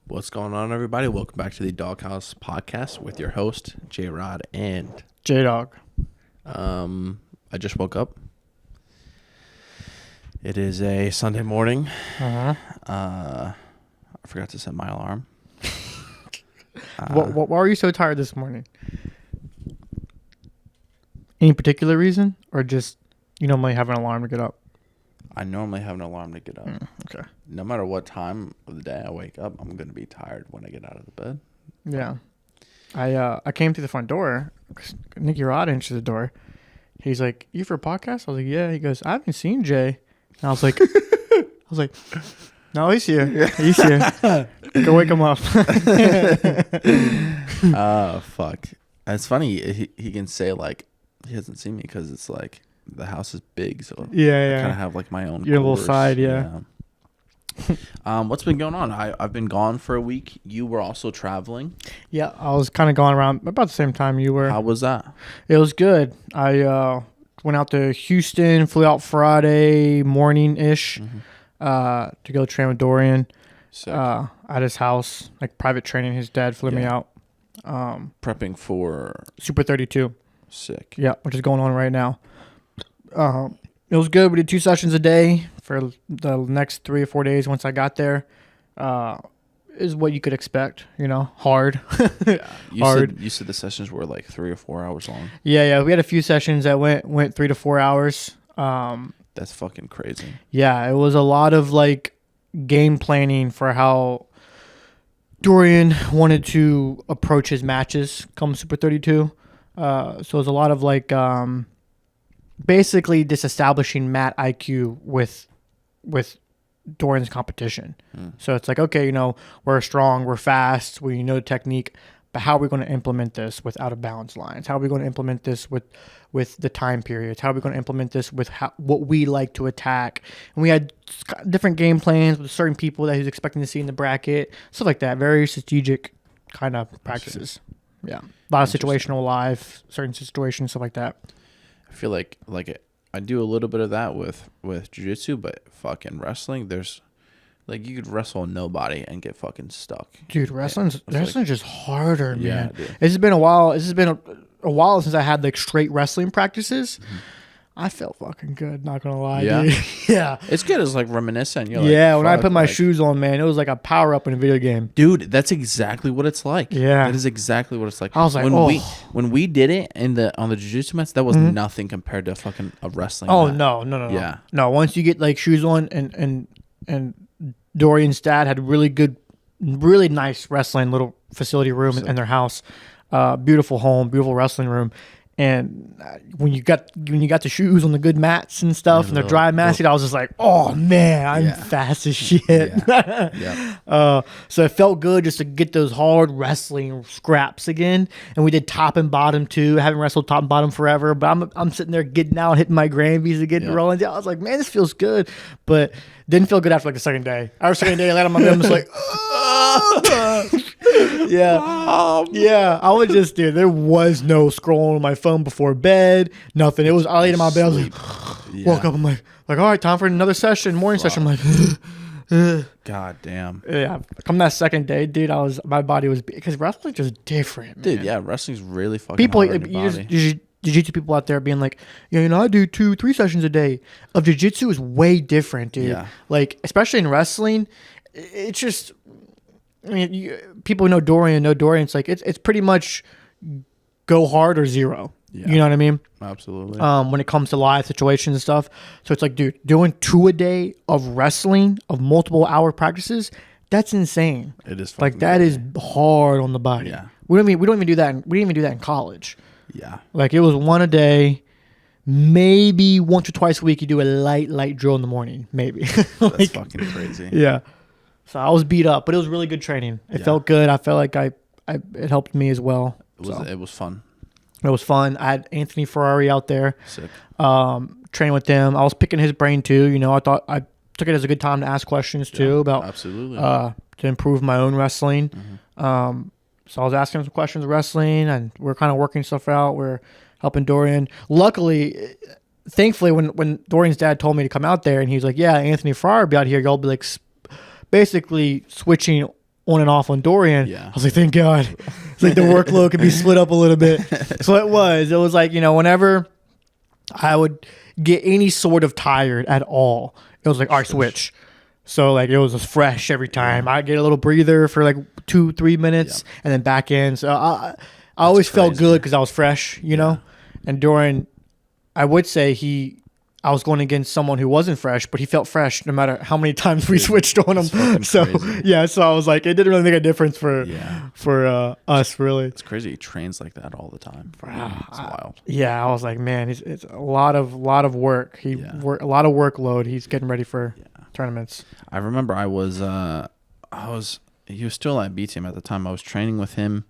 What's going on, everybody? Welcome back to the Dawg House Podcast with your host, JayRod and JDawg. I just woke up. It is a Sunday morning. I forgot to set my alarm. Why are you so tired this morning? Any particular reason? Or just you normally have an alarm to get up? I normally have an alarm to get up. Okay. No matter what time of the day I wake up, I'm going to be tired when I get out of the bed. Yeah. I came through the front door. NickyRod answered the door. He's like, "You for a podcast?" I was like, "Yeah." He goes, "I haven't seen Jay." And I was like, "No, he's here. He's here. Go wake him up." Fuck. It's funny. He can say, like, he hasn't seen me because it's like the house is big. So yeah. I kind of have like my own your quarters. little side, yeah. What's been going on? I've been gone for a week. You were also traveling. Yeah, I was kind of going around about the same time you were. How was that? It was good. I went out to Houston, flew out Friday morning-ish to go train with Dorian at his house, like private training. His dad flew me out. Prepping for Super 32. Sick. Yeah, which is going on right now. It was good. We did 2 sessions a day for the next 3 or 4 days once I got there. Is what you could expect, hard. You said the sessions were like 3 or 4 hours long. Yeah. We had a few sessions that went 3 to 4 hours. That's fucking crazy. Yeah, it was a lot of like game planning for how Dorian wanted to approach his matches come Super 32. So it was a lot of like basically just establishing mat IQ with Dorian's competition. So it's like, okay, we're strong, we're fast, we know the technique, but how are we going to implement this with out of balance lines? How are we going to implement this with the time periods? How are we going to implement this with what we like to attack? And we had different game plans with certain people that he was expecting to see in the bracket, stuff like that. Very strategic kind of practices. Yeah, a lot of situational live, certain situations, stuff like that. I feel like I do a little bit of that with jiu-jitsu, but fucking wrestling, there's like you could wrestle nobody and get fucking stuck. Dude, wrestling's just harder, man. Dude. This has been a while. This has been a while since I had like straight wrestling practices. I felt fucking good, not gonna lie. Yeah. Dude. Yeah. It's good. It's like reminiscent. You're yeah, like, when I put my shoes on, man, it was like a power up in a video game. Dude, that's exactly what it's like. Yeah. That is exactly what it's like. I was like, when we did it on the jiu-jitsu mats, that was nothing compared to fucking a wrestling mat. No. Yeah. No, once you get like shoes on and Dorian's dad had really nice wrestling little facility room in their house. Beautiful home, beautiful wrestling room. And when you got the shoes on the good mats and stuff and the dry mats, I was just like, oh man, I'm fast as shit. Yeah. So it felt good just to get those hard wrestling scraps again. And we did top and bottom too. I haven't wrestled top and bottom forever, but I'm sitting there getting out, hitting my Granbies again, rolling. I was like, man, this feels good, but didn't feel good after like the second day. Our second day, I laid on my bed, I'm just like, yeah. I was just, dude, there was no scrolling on my phone before bed, nothing. It was, I laid in my bed, I was like, woke up, I'm like, all right, time for another session, morning session. I'm like, God damn. Yeah. Come that second day, dude, my body was, because wrestling's just different, man. Dude, yeah, wrestling's really fucking hard on your body. Jiu-jitsu people out there being like, I do 2-3 sessions a day. Of jiu-jitsu is way different, dude. Yeah. Like, especially in wrestling, it's just, people know Dorian. It's like, it's pretty much go hard or zero. Yeah. You know what I mean? Absolutely. When it comes to live situations and stuff. So it's like, dude, doing 2 a day of wrestling, of multiple hour practices, that's insane. It is like that is hard on the body. Yeah. We don't even do that. We didn't even do that in college. Yeah. Like it was 1 a day, maybe once or twice a week you do a light drill in the morning, maybe. Like, that's fucking crazy. Yeah. So I was beat up, but it was really good training. It felt good. I felt like it helped me as well. It was fun. It was fun. I had Anthony Ferrari out there. Sick. Training with them. I was picking his brain too. I thought I took it as a good time to ask questions too about absolutely to improve my own wrestling. So I was asking him some questions of wrestling, and we're kind of working stuff out. We're helping Dorian. Luckily, thankfully, when Dorian's dad told me to come out there, and he was like, "Yeah, Anthony Ferrari will be out here. Y'all be like basically switching on and off on Dorian. Yeah. I was like, thank God. It's like the workload could be split up a little bit. So it was like, whenever I would get any sort of tired at all, it was like, all right, switch. So like it was just fresh every time. I get a little breather for like 2-3 minutes and then back in. So I always felt good because I was fresh, you know. And Dorian, I would say I was going against someone who wasn't fresh, but he felt fresh no matter how many times we switched on him. So crazy. So I was like, it didn't really make a difference for us, really. It's crazy. He trains like that all the time. It's wild. Yeah, I was like, man, it's a lot of work. A lot of workload. He's getting ready for tournaments. I remember he was still at B-Team at the time. I was training with him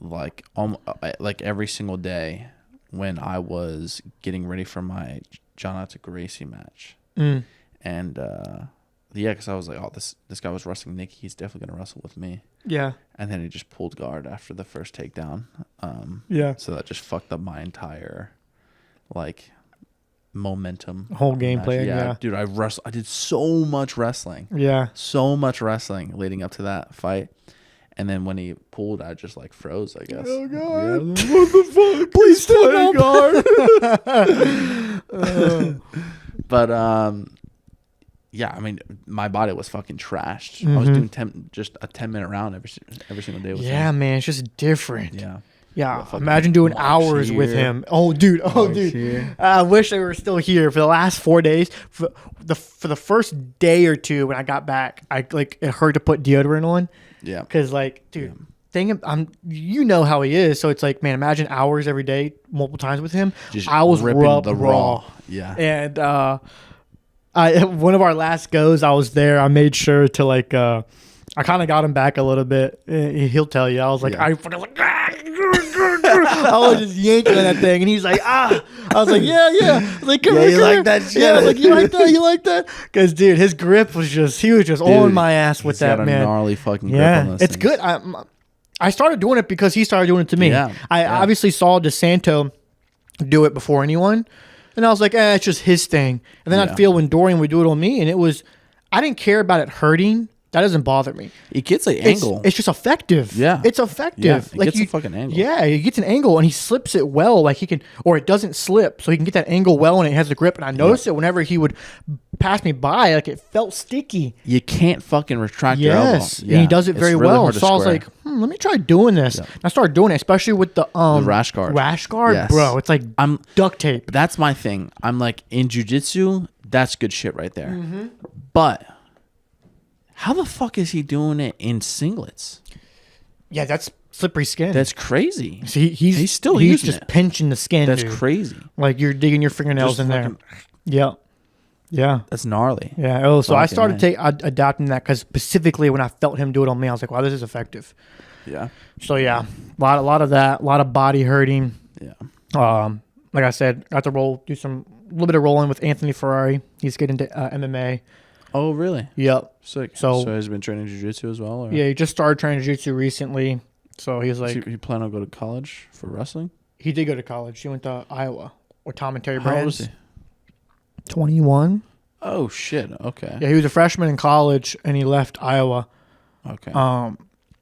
like every single day when I was getting ready for my Jonathan Gracie match. And because I was like, oh, this guy was wrestling Nicky, he's definitely gonna wrestle with me. Yeah. And then he just pulled guard after the first takedown. So that just fucked up my entire momentum. Whole gameplay. Yeah. Dude, I did so much wrestling. Yeah. So much wrestling leading up to that fight. And then when he pulled, I just froze, I guess. Oh, God. Yeah. What the fuck? Please play guard. But, I mean, my body was fucking trashed. I was doing just a 10-minute round every single day with him. Yeah, man. It's just different. Yeah. Yeah, imagine doing hours with him. Oh, dude. I wish they were still here for the last 4 days. For the first day or two when I got back, it hurt to put deodorant on. Yeah. Because, dude, you know how he is. So it's like, man, imagine hours every day, multiple times with him. Just I was ripping the raw. Yeah. And one of our last goes, I was there. I made sure to, I kind of got him back a little bit. He'll tell you. I was like, I fucking I was just yanking on that thing, and he's like, I was like, yeah. I was like, come here, like that shit. Yeah, I was like, you like that? Because, dude, his grip was just, he was just on my ass with that, man. Got a gnarly fucking grip on this. It's good. I started doing it because he started doing it to me. I obviously saw DeSanto do it before anyone, and I was like, it's just his thing. And then I'd feel when Dorian would do it on me, and I didn't care about it hurting. That doesn't bother me. It gets an angle. It's just effective. Yeah. It's effective. Yeah, it gets a fucking angle. Yeah, he gets an angle and he slips it well. He can, or it doesn't slip. So he can get that angle well and it has the grip. And I noticed it whenever he would pass me by, it felt sticky. You can't fucking retract your elbow. Yeah. And he does it very really well. So I was like, let me try doing this. Yeah. And I started doing it, especially with the rash guard. Rash guard, bro. It's I'm duct tape. That's my thing. I'm in jiu-jitsu, that's good shit right there. Mm-hmm. But how the fuck is he doing it in singlets? Yeah, that's slippery skin. That's crazy. So he's still using just pinching the skin. That's crazy. You're digging your fingernails in there. Yeah. Yeah. That's gnarly. Yeah. Oh, so I started adapting that because specifically when I felt him do it on me, I was like, wow, this is effective. Yeah. So yeah, a lot of that, a lot of body hurting. Yeah. Like I said, I got to do a little bit of rolling with Anthony Ferrari. He's getting into MMA. Oh, really? Yep. Sick. So has he been training jiu-jitsu as well? Or? Yeah, he just started training jiu-jitsu recently. So he's like... He plan on go to college for wrestling? He did go to college. He went to Iowa with Tom and Terry Brands. How old is he? 21. Oh, shit. Okay. Yeah, he was a freshman in college, and he left Iowa. Okay.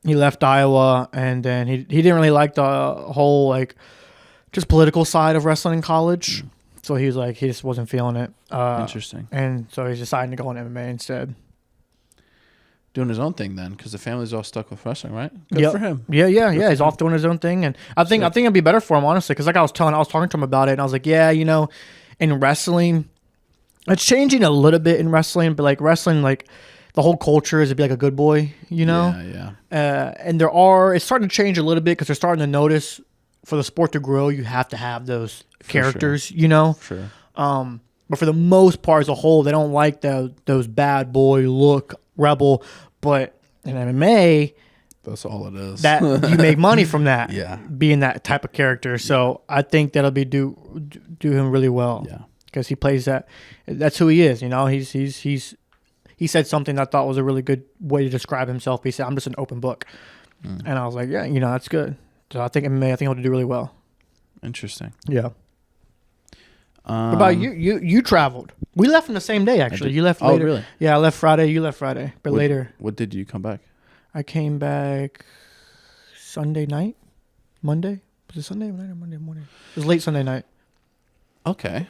He left Iowa, and then he didn't really like the whole, just political side of wrestling in college. Mm. So he was he just wasn't feeling it. Interesting. And so he's deciding to go on MMA instead. Doing his own thing then, because the family's all stuck with wrestling, right? Good for him. Yeah. He's off doing his own thing, and I think it'd be better for him, honestly, because I was talking to him about it, and I was like, in wrestling, it's changing a little bit in wrestling, but wrestling, the whole culture is to be a good boy, Yeah. And it's starting to change a little bit because they're starting to notice for the sport to grow, you have to have those characters, Sure. But for the most part, as a whole, they don't like those bad boy look rebel. But in MMA, that's all it is. That you make money from that. Yeah. Being that type of character. So I think that'll be do him really well. Yeah. Because he plays that. That's who he is. He said something I thought was a really good way to describe himself. He said, "I'm just an open book," and I was like, "Yeah, that's good." So I think MMA, he'll do really well. Interesting. Yeah. What about you? You traveled. We left on the same day, actually. You left later. Oh, really? Yeah, I left Friday. You left Friday, but later. What did you come back? I came back Sunday night, Monday. Was it Sunday night or Monday morning? It was late Sunday night. Okay.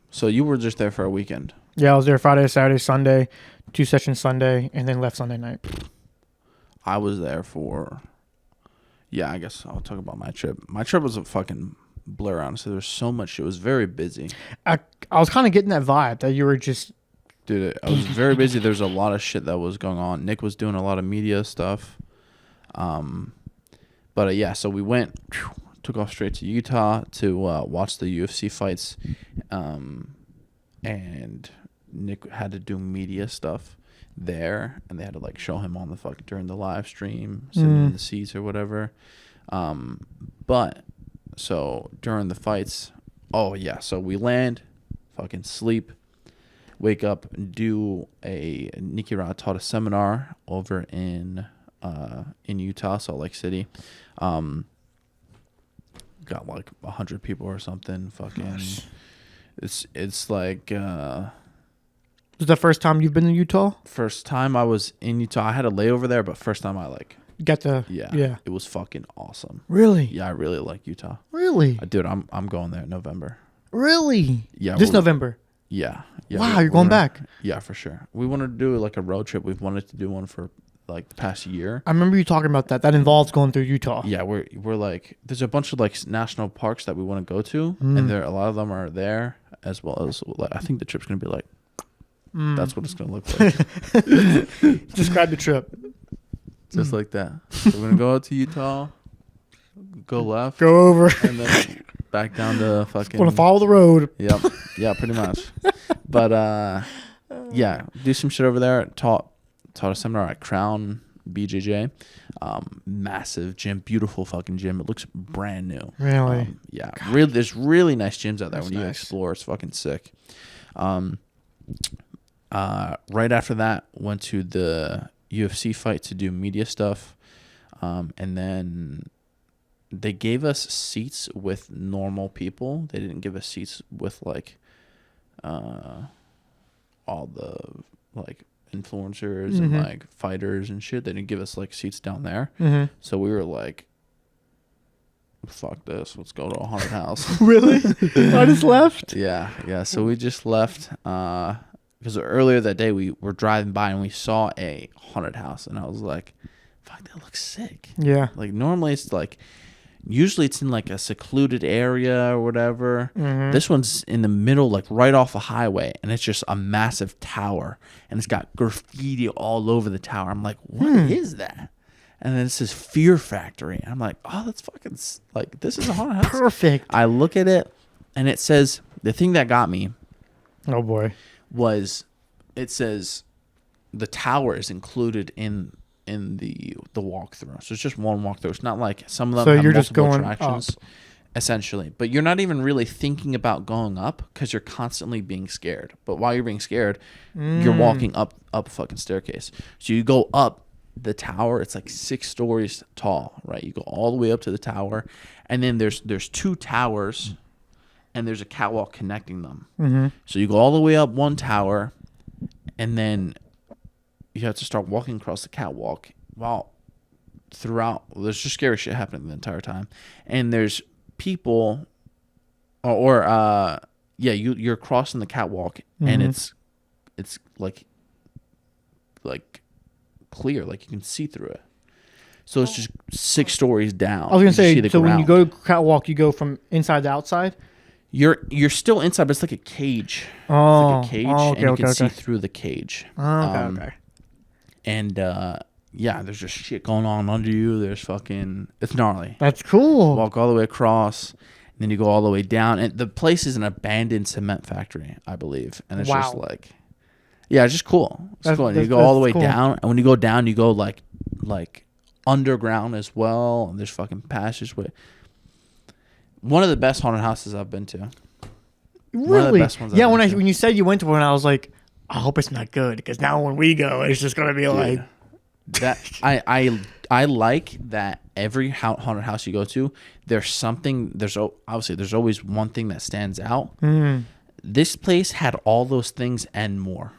So you were just there for a weekend. Yeah, I was there Friday, Saturday, Sunday, 2 sessions Sunday, and then left Sunday night. I was there for, I guess I'll talk about my trip. My trip was a fucking blur, honestly. There's so much. It was very busy. I was kind of getting that vibe that you were just... Dude, I was very busy. There's a lot of shit that was going on. Nick was doing a lot of media stuff. But so we went, took off straight to Utah to watch the UFC fights. And Nick had to do media stuff there, and they had to like show him on the during the live stream, sitting in the seats or whatever. But so during the fights, so we land, fucking sleep, wake up, do NickyRod taught a seminar over in Utah, Salt Lake City. Got like 100 people or something. Fucking, nice. It's like. Was the first time you've been in Utah? First time I was in Utah. I had a layover there, but first time I Yeah. It was fucking awesome. Really? Yeah, I really like Utah. Really? Dude, I'm going there in November. Really? Yeah. This November? Yeah. Wow, you're going back? Yeah, for sure. We wanted to do like a road trip. We've wanted to do one for like the past year. I remember you talking about that. That involves going through Utah. Yeah, we're like, there's a bunch of like national parks that we want to go to, and a lot of them are there, as well as I think the trip's gonna be like. That's what it's gonna look like. Describe the trip. Just like that. So we're gonna go out to Utah, go left, go over, and then back down to fucking. Want to follow the road? Yep. Yeah, pretty much. But do some shit over there. Taught a seminar at Crown BJJ. Massive gym, beautiful fucking gym. It looks brand new. Really? Yeah. Really, there's really nice gyms out there. That's when you nice. explore. It's fucking sick. Right after that, went to the UFC fight to do media stuff, and then they gave us seats with normal people. They didn't give us seats with like all the like influencers and like fighters and shit. They didn't give us like seats down there. So we were like, fuck this, let's go to a haunted house. Really? I just left? Yeah. So we just left because earlier that day we were driving by and we saw a haunted house, and I was like, fuck, that looks sick. Yeah. Like normally it's like, usually it's in like a secluded area or whatever. This one's in the middle, like right off a highway, and it's just a massive tower, and it's got graffiti all over the tower. I'm like, what is that? And then it says Fear Factory. And I'm like, oh, that's fucking, like, this is a haunted house. Perfect. I look at it, and it says, the thing that got me. Oh, boy. Was, it says, the tower is included in the walkthrough. So it's just one walkthrough. It's not like some of them have you're multiple just going attractions, up. Essentially. But you're not even really thinking about going up because you're constantly being scared. But while you're being scared, you're walking up a fucking staircase. So you go up the tower. It's like 6 stories tall, right? You go all the way up to the tower, and then there's 2 towers, and there's a catwalk connecting them. So you go all the way up one tower, and then you have to start walking across the catwalk while there's just scary shit happening the entire time. And there's people you're crossing the catwalk, and it's like clear, like you can see through it. So it's just 6 stories down. I was gonna say, so when you go ground. to catwalk, you go from inside to outside? You're still inside, but it's like a cage. Oh, it's like a cage, okay, and you can see okay. through the cage. Okay. And there's just shit going on under you. There's fucking, it's gnarly. That's cool. Walk all the way across, and then you go all the way down. And the place is an abandoned cement factory, I believe. And it's just like, it's just cool. It's cool. And you go all the way down, and when you go down, you go like underground as well. And there's fucking passages with. One of the best haunted houses I've been to. Really? One of the best ones. Yeah, when you said you went to one, I was like, I hope it's not good, because now when we go, it's just gonna be like that. I like that every haunted house you go to, there's something. There's always one thing that stands out. This place had all those things and more.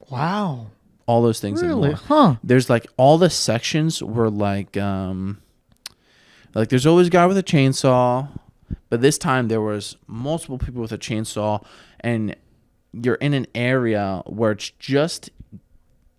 Wow. all those things and Really? more. Huh. There's like all the sections were like there's always a guy with a chainsaw, but this time there was multiple people with a chainsaw, and you're in an area where it's just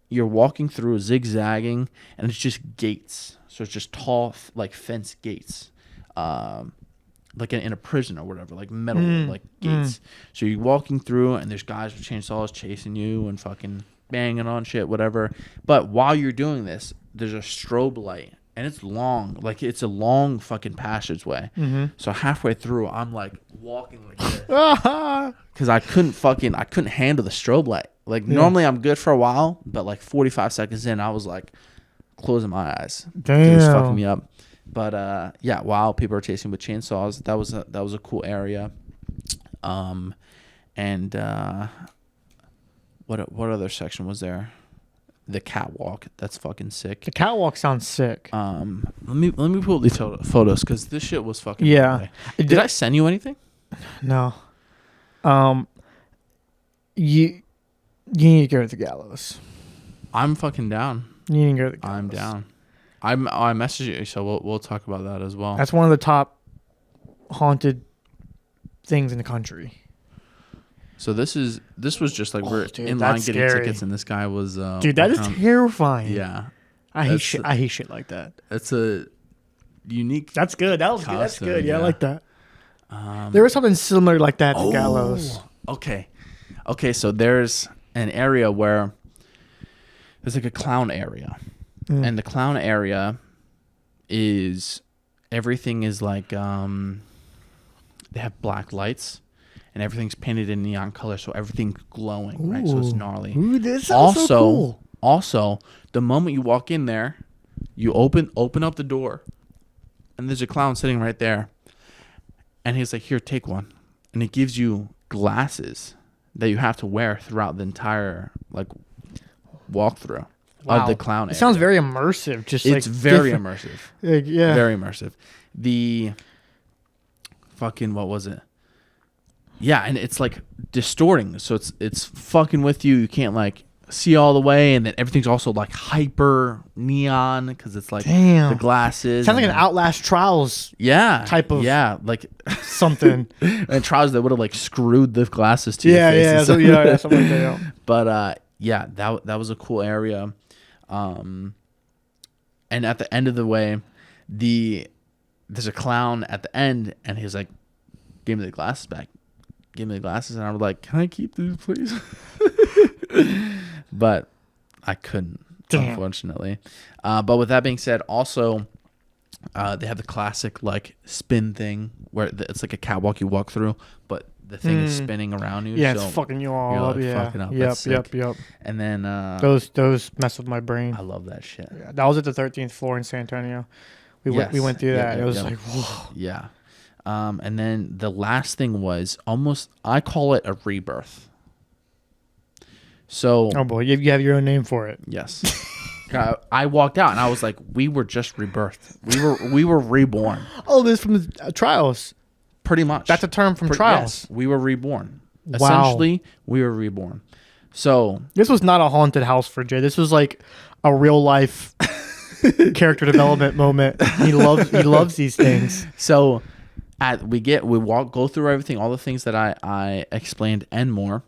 you're walking through zigzagging, and it's just gates. So it's just tall like fence gates. Like in a prison or whatever, like metal like gates. So you're walking through, and there's guys with chainsaws chasing you and fucking banging on shit, whatever. But while you're doing this, there's a strobe light, and it's long, like it's a long fucking passageway. So halfway through, I'm like walking like this because I couldn't handle the strobe light. Like normally I'm good for a while, but like 45 seconds in, I was like closing my eyes. Damn, it was fucking me up. But yeah, while people are chasing with chainsaws, that was a cool area. And what other section was there? The catwalk. That's fucking sick. The catwalk sounds sick. Let me pull these photos because this shit was fucking. Yeah. Did I send you anything? No. You need to go to the gallows. I'm fucking down. You need to go to the gallows. I'm down. I messaged you, so we'll talk about that as well. That's one of the top haunted things in the country. So this was just like we're dude, in line that's getting scary. tickets, and this guy was dude, that is terrifying. Yeah, I hate shit like that. It's a unique. That's good. That was good. That's costume, good. Yeah, I yeah. like that. There was something similar like that at the Oh, gallows. Okay. So there's an area where there's like a clown area, and the clown area is everything is like they have black lights. And everything's painted in neon color, so everything's glowing, right? So it's gnarly. Ooh, this sounds so cool. Also, the moment you walk in there, you open up the door, and there's a clown sitting right there. And he's like, "Here, take one." And he gives you glasses that you have to wear throughout the entire like walkthrough of the clown area. It sounds very immersive. It's very immersive. Yeah. Very immersive. The fucking what was it? Yeah, and it's like distorting, so it's fucking with you. You can't like see all the way, and then everything's also like hyper neon because it's like the glasses. Sounds like an Outlast Trials. Type of like something. And Trials that would have like screwed the glasses to your face. Something like that. Yeah. But yeah, that was a cool area. And at the end of the way, there's a clown at the end, and he's like, "Give me the glasses back." Give me the glasses, and I was like, "Can I keep these, please?" But I couldn't, unfortunately. But with that being said, also they have the classic like spin thing where it's like a catwalk you walk through, but the thing is spinning around you. Yeah, so it's fucking you all up. like Yeah. fucking up. Yep. And then those mess with my brain. I love that shit. Yeah, that was at the 13th floor in San Antonio. We went through that. It was like, whoa. Yeah. And then the last thing was I call it a rebirth. So. Oh boy, you have your own name for it. Yes. I walked out and I was like, we were just rebirthed. We were reborn. Oh, this from the trials. Pretty much. That's a term from trials. Yes, we were reborn. Wow. Essentially, we were reborn. So. This was not a haunted house for Jay. This was like a real life character development moment. He loves these things. So. Go through everything, all the things that I explained and more,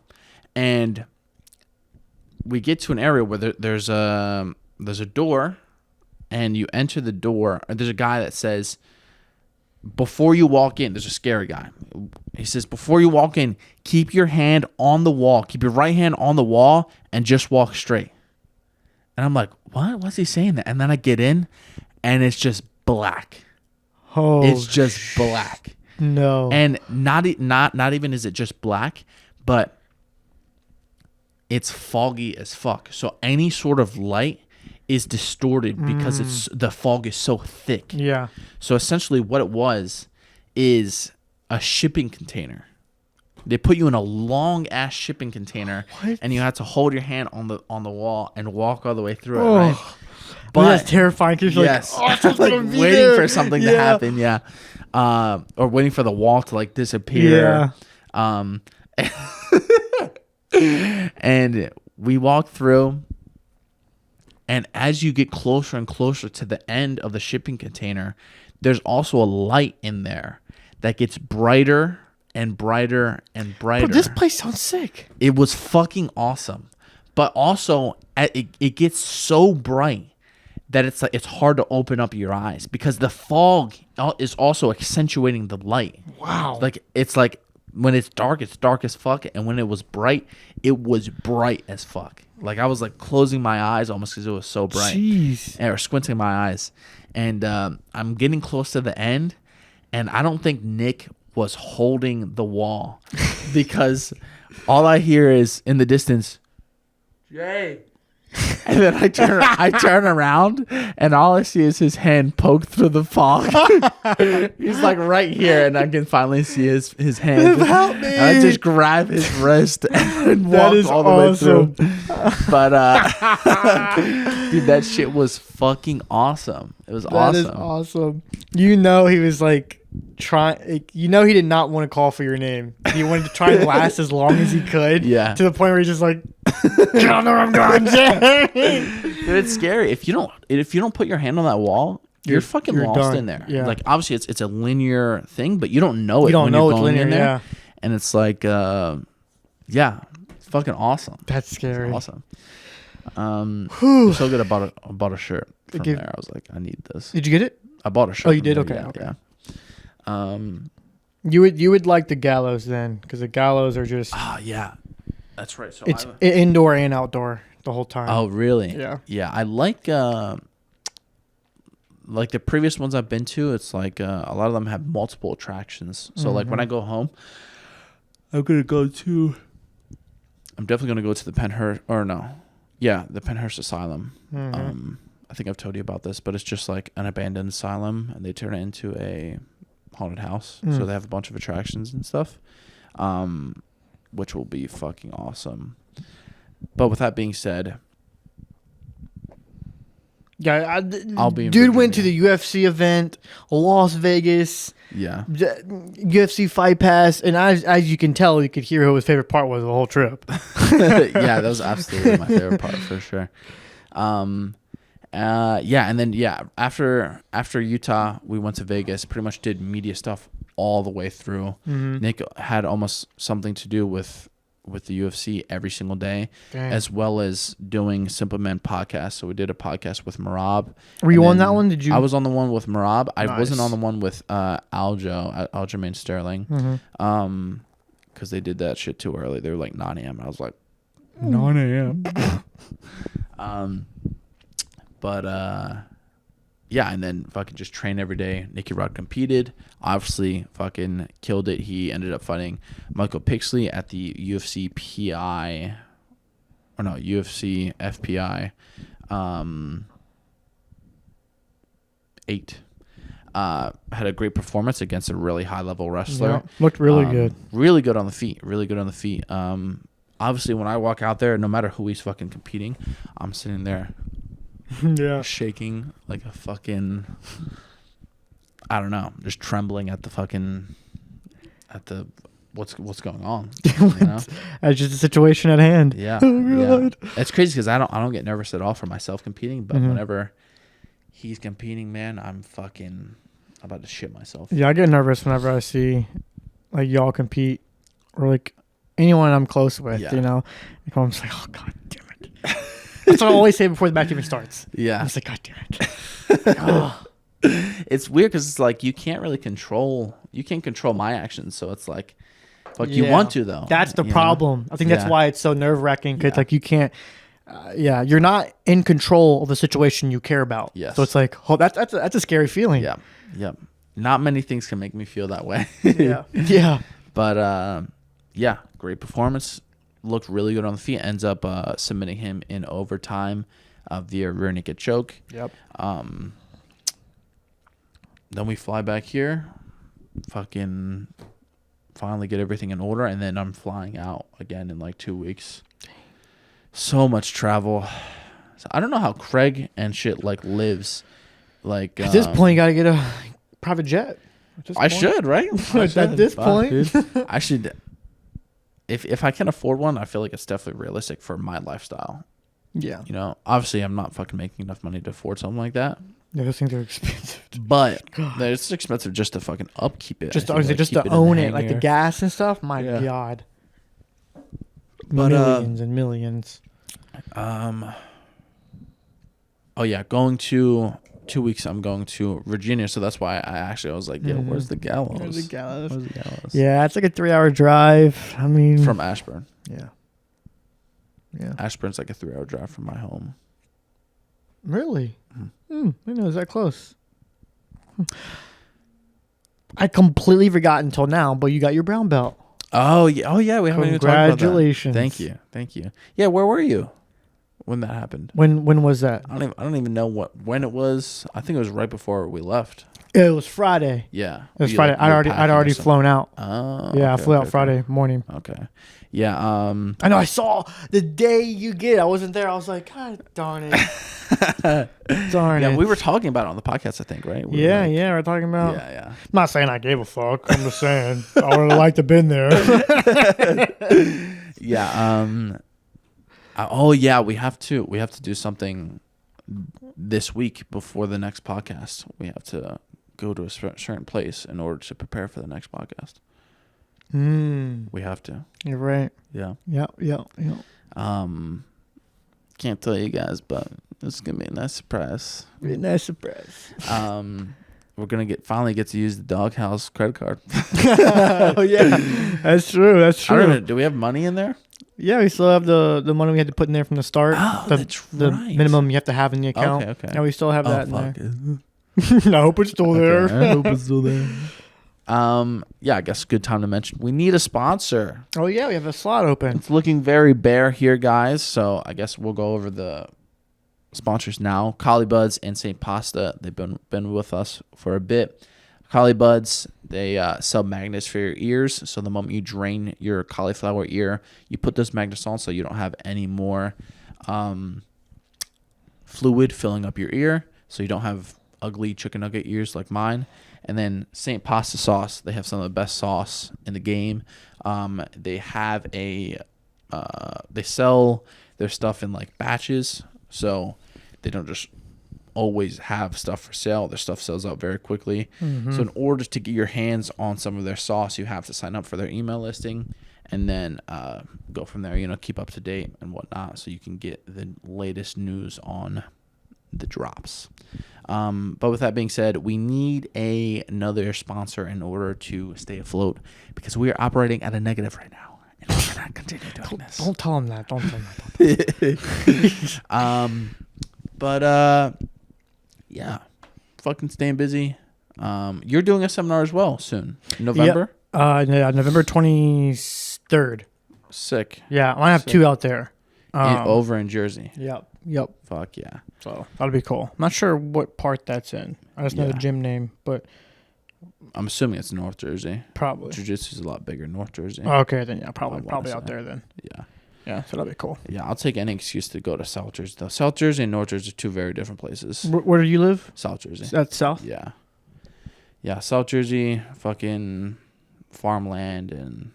and we get to an area where there's a door, and you enter the door. There's a guy that says, before you walk in, there's a scary guy. He says, before you walk in, keep your hand on the wall, keep your right hand on the wall, and just walk straight. And I'm like, what? What's he saying that? And then I get in, and it's just black. Oh, it's just black. No. And not even is it just black, but it's foggy as fuck. So any sort of light is distorted because the fog is so thick. Yeah. So essentially what it was is a shipping container. They put you in a long ass shipping container, and you had to hold your hand on the wall and walk all the way through it, right? But that's terrifying because you're yes, like waiting there. for something to happen, or waiting for the wall to like disappear. Yeah. And we walked through, And as you get closer and closer to the end of the shipping container, there's also a light in there that gets brighter and brighter and brighter. Bro, this place sounds sick. It was fucking awesome. But also, it gets so bright that it's like it's hard to open up your eyes because the fog is also accentuating the light. Wow. Like it's like when it's dark as fuck, and when it was bright as fuck. Like I was like closing my eyes almost because it was so bright. Jeez. Or squinting my eyes, and I'm getting close to the end, and I don't think Nick was holding the wall because all I hear is in the distance, Jay. And then I turn around, and all I see is his hand poked through the fog. He's like right here, and I can finally see his hand. Help me! And I just grab his wrist and walk all the way through. But dude, that shit was fucking awesome. It was awesome. That is awesome. You know, he was like trying. You know, he did not want to call for your name. He wanted to try and last as long as he could. Yeah. To the point where he's just like, I don't know where I'm going, Jay. Dude, it's scary. If you don't put your hand on that wall, you're fucking lost done. in there. Yeah. Like obviously it's a linear thing, but you don't know it. You don't when know you're it's going linear, in there. yeah. And it's like, yeah, it's fucking awesome. That's scary. It's awesome. I'm so good. I bought a shirt from Okay. there. I was like, I need this. Did you get it? I bought a shirt. Oh, you from did? there, Okay, yeah, okay. Yeah. You would like the gallows then, because the gallows are just Yeah, that's right. So it's indoor and outdoor the whole time. oh, really? Yeah. Yeah, I like the previous ones I've been to. It's like a lot of them have multiple attractions. So like when I go home, I'm definitely gonna go to the Penhurst the Penhurst Asylum. I think I've told you about this, but it's just like an abandoned asylum, and they turn it into a haunted house. So they have a bunch of attractions and stuff, which will be fucking awesome. But with that being said, Yeah, I'll be in dude went to Virginia. the UFC event, Las Vegas, Yeah. UFC Fight Pass, and as you can tell, you could hear who his favorite part was the whole trip. Yeah, that was absolutely my favorite part for sure. Yeah, and then after Utah, we went to Vegas. Pretty much did media stuff all the way through. Nick had almost something to do with the UFC every single day, as well as doing Simple Men podcast. So we did a podcast with Marab. Were you on that one? Did you? I was on the one with Marab. I Nice. wasn't on the one with Aljamain Sterling, because they did that shit too early. They were like 9 a.m. I was like 9 a.m. But yeah, and then fucking just train every day. NickyRod competed, obviously fucking killed it. He ended up fighting Michael Pixley at the UFC FPI 8. Had a great performance against a really high level wrestler. Yeah, looked really good. Really good on the feet. Obviously when I walk out there, no matter who he's fucking competing, I'm sitting there Yeah. shaking like a fucking, I don't know, just trembling at the what's going on, you know? That's just the situation at hand. Yeah. Oh, God. It's crazy because I don't get nervous at all for myself competing, but whenever he's competing, man, I'm about to shit myself. Yeah, I get nervous whenever I see like y'all compete or like anyone I'm close with, Yeah. you know. Like, I'm just like, oh God damn it. That's what I always say before the match even starts. Yeah. I'm just like, God damn it. Oh. It's weird because it's like you can't control my actions, so it's like you want to though. That's the you know? problem. I think that's Yeah. why it's so nerve wracking because Yeah. like you can't. You're not in control of the situation you care about. Yes. So it's like, oh, that's a scary feeling. Yeah. Yep. Not many things can make me feel that way. Yeah. Yeah. But yeah, great performance. Looked really good on the feet. Ends up submitting him in overtime via rear naked choke. Yep. Then we fly back here, fucking finally get everything in order, and then I'm flying out again in like 2 weeks. So much travel. So I don't know how Craig and shit like lives. Like At this point, you got to get a private jet. I should, right? At this Fuck, point. dude. I should. If I can afford one, I feel like it's definitely realistic for my lifestyle. Yeah. You know, obviously I'm not fucking making enough money to afford something like that. Yeah, those things are expensive. But it's expensive just to fucking upkeep it. Just to own it, like the gas and stuff. My God. But millions and millions. Oh yeah, going to 2 weeks. I'm going to Virginia, so that's why I was like, "Yo, where's the gallows? Where's the gallows? Where's the gallows?" Yeah, it's like a 3-hour drive. I mean, from Ashburn. Yeah. Yeah. Ashburn's like a 3-hour drive from my home. Really? I know, is that close? I completely forgot until now, but you got your brown belt. Oh yeah, we haven't even talked about that. Congratulations! Thank you. Yeah, where were you when that happened? When was that? I don't even know when it was. I think it was right before we left. It was Friday. Yeah, it was Friday. I'd already flown out. Oh, yeah, okay, I flew out Friday morning. Okay, yeah. I know. I saw the day you get. I wasn't there. I was like, God darn it. Darn it. Yeah, we were talking about it on the podcast, I think, right? We're talking about. Yeah. I'm not saying I gave a fuck. I'm just saying I would have liked to have been there. Yeah. Oh yeah, we have to do something this week before the next podcast. We have to go to a certain place in order to prepare for the next podcast. We have to. You're right. Yeah. Yeah. Can't tell you guys, but it's gonna be a nice surprise. We're gonna finally get to use the Dawg House credit card. Oh yeah, that's true. I don't know, do we have money in there? Yeah, we still have the money we had to put in there from the start. Oh, that's right. The minimum you have to have in the account. Okay. Yeah, we still have that in fuck. there. I hope it's still there. I hope it's still there. Yeah, I guess good time to mention we need a sponsor. Oh yeah, we have a slot open. It's looking very bare here, guys. So I guess we'll go over the sponsors now. Caulibuds and St. Posta. They've been with us for a bit. Caulibuds, they sell magnets for your ears. So the moment you drain your cauliflower ear, you put those magnets on so you don't have any more fluid filling up your ear. So you don't have ugly chicken nugget ears like mine. And then St. Pasta sauce. They have some of the best sauce in the game. They have they sell their stuff in like batches. So they don't just always have stuff for sale. Their stuff sells out very quickly. So in order to get your hands on some of their sauce, you have to sign up for their email listing and then go from there, keep up to date and whatnot so you can get the latest news on the drops. But with that being said, we need another sponsor in order to stay afloat because we are operating at a negative right now. And we cannot continue doing this. Don't tell them that. Don't tell them that. Yeah, fucking staying busy. You're doing a seminar as well soon. In November? Yeah, November 23rd. Sick. Yeah, I might have 2 out there. Over in Jersey. Yep. Fuck yeah. So that'll be cool. I'm not sure what part that's in. I just know the gym name, but I'm assuming it's North Jersey. Probably. Jiu-Jitsu is a lot bigger in North Jersey. Okay, then yeah, probably out there then. Yeah, so that'll be cool. Yeah, I'll take any excuse to go to South Jersey. Though South Jersey and North Jersey are 2 very different places. Where do you live? South Jersey. That's South? Yeah. Yeah, South Jersey, fucking farmland and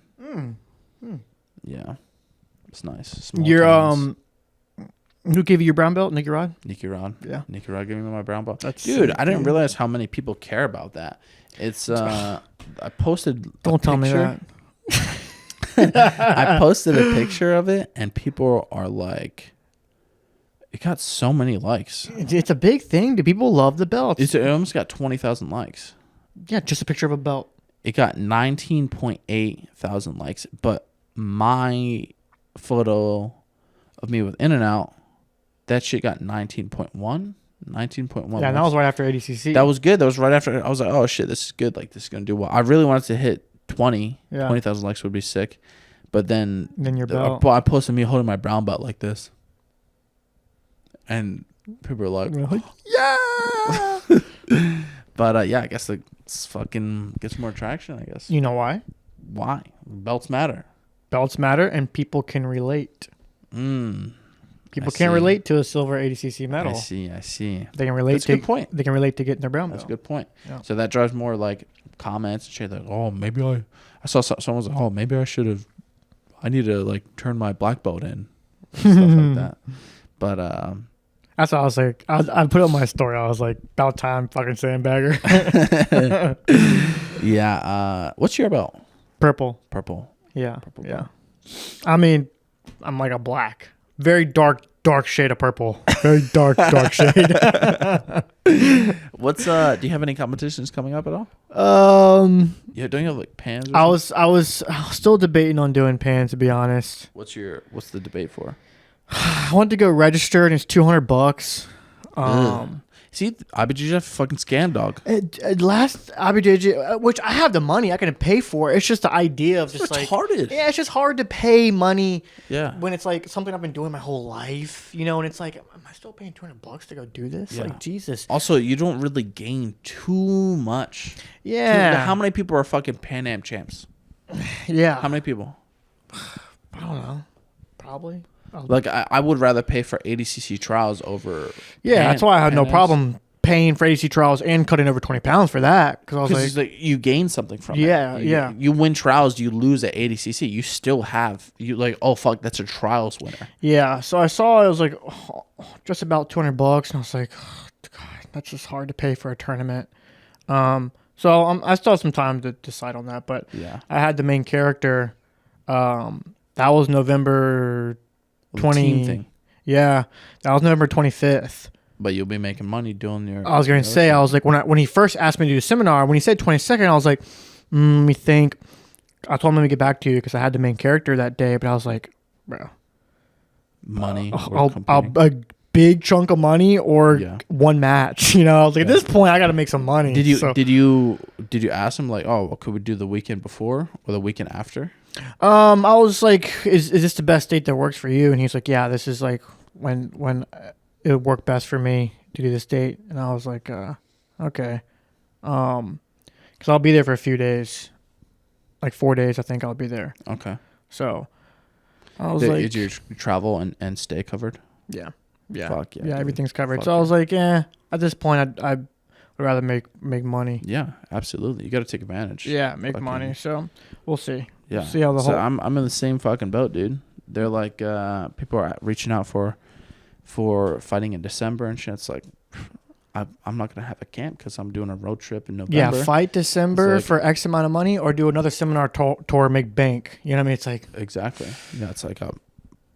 yeah, it's nice. Small towns. Who gave you your brown belt? NickyRod? NickyRod. Yeah. NickyRod gave me my brown belt. Dude, I didn't realize how many people care about that. It's I posted Don't tell me that. I posted a picture of it and people are like, it got so many likes. It's a big thing. Do people love the belt? It almost got 20,000 likes. Yeah, just a picture of a belt. It got 19.8 thousand likes, but my photo of me with In-N-Out, that shit got 19.1. 19.1. Yeah, and that was right after ADCC. That was good. That was right after. I was like, oh shit, this is good. Like, this is going to do well. I really wanted to hit 20. Yeah. 20,000 likes would be sick. But then your belt. I posted me holding my brown belt like this. And people were like, yeah. But yeah, I guess it's fucking gets more traction, I guess. You know why? Why? Belts matter. Belts matter and people can relate. People can't relate to a silver ADCC medal. I see. They can relate. That's a good point. They can relate to getting their brown belt. That's a good point. Yeah. So that drives more like comments and shit. Like, oh, maybe I saw someone was like, oh, maybe I need to like turn my black belt in. Stuff like that. But that's what I was like. I put on my story. I was like, about time, fucking sandbagger. yeah. What's your belt? Purple. Yeah. Purple Yeah. belt. I mean, I'm like a black. Very dark shade of purple. Very dark shade. What's do you have any competitions coming up at all? Yeah, don't you have like pans? I was still debating on doing pans, to be honest. What's the debate for? I wanted to go registered, and it's $200. See, IBJJF fucking scam, dog. Last IBJJ, which I have the money, I can pay for. It's just the idea of just like retarded. Yeah, it's just hard to pay money. Yeah. When it's like something I've been doing my whole life, you know, and it's like, am I still paying $200 to go do this? Yeah. Like, Jesus. Also, you don't really gain too much. Yeah. How many people are fucking Pan Am champs? Yeah. How many people? I don't know. Probably. Like, I would rather pay for ADCC trials over. Yeah, that's why I had no problem paying for ADC trials and cutting over 20 pounds for that. Because I was like, you gain something from it. Yeah. You win trials, you lose at ADCC. You still have, oh, fuck, that's a trials winner. Yeah. So I saw it was like just about $200. And I was like, oh, God, that's just hard to pay for a tournament. So I still have some time to decide on that. But yeah, I had the main character. That was November 20 thing. Yeah, that was November 25th. But you'll be making money doing your. I was going to say, I was like, when he first asked me to do a seminar, when he said 22nd, I was like, let me think. I told him let me get back to you because I had the main character that day, but I was like, bro, money. A big chunk of money or one match. You know, I was like, at this point, I got to make some money. Did you ask him like, oh, well, could we do the weekend before or the weekend after? I was like, is this the best date that works for you? And he's like, yeah, this is like when it would work best for me to do this date. And I was like, okay. Because I'll be there for a few days, like 4 days. I think I'll be there. Okay. So I was like, is your travel and stay covered? Yeah. Fuck yeah. Yeah, everything's covered. Fuck so I was like, at this point, I would rather make money. Yeah, absolutely. You got to take advantage. Yeah, make money. So we'll see. Yeah. See how the whole. I'm in the same fucking boat, dude. They're like, people are reaching out for fighting in December and shit. It's like, I'm not gonna have a camp because I'm doing a road trip in November. Yeah, fight December for X amount of money, or do another seminar tour, make bank. You know what I mean? It's like exactly. Yeah, it's like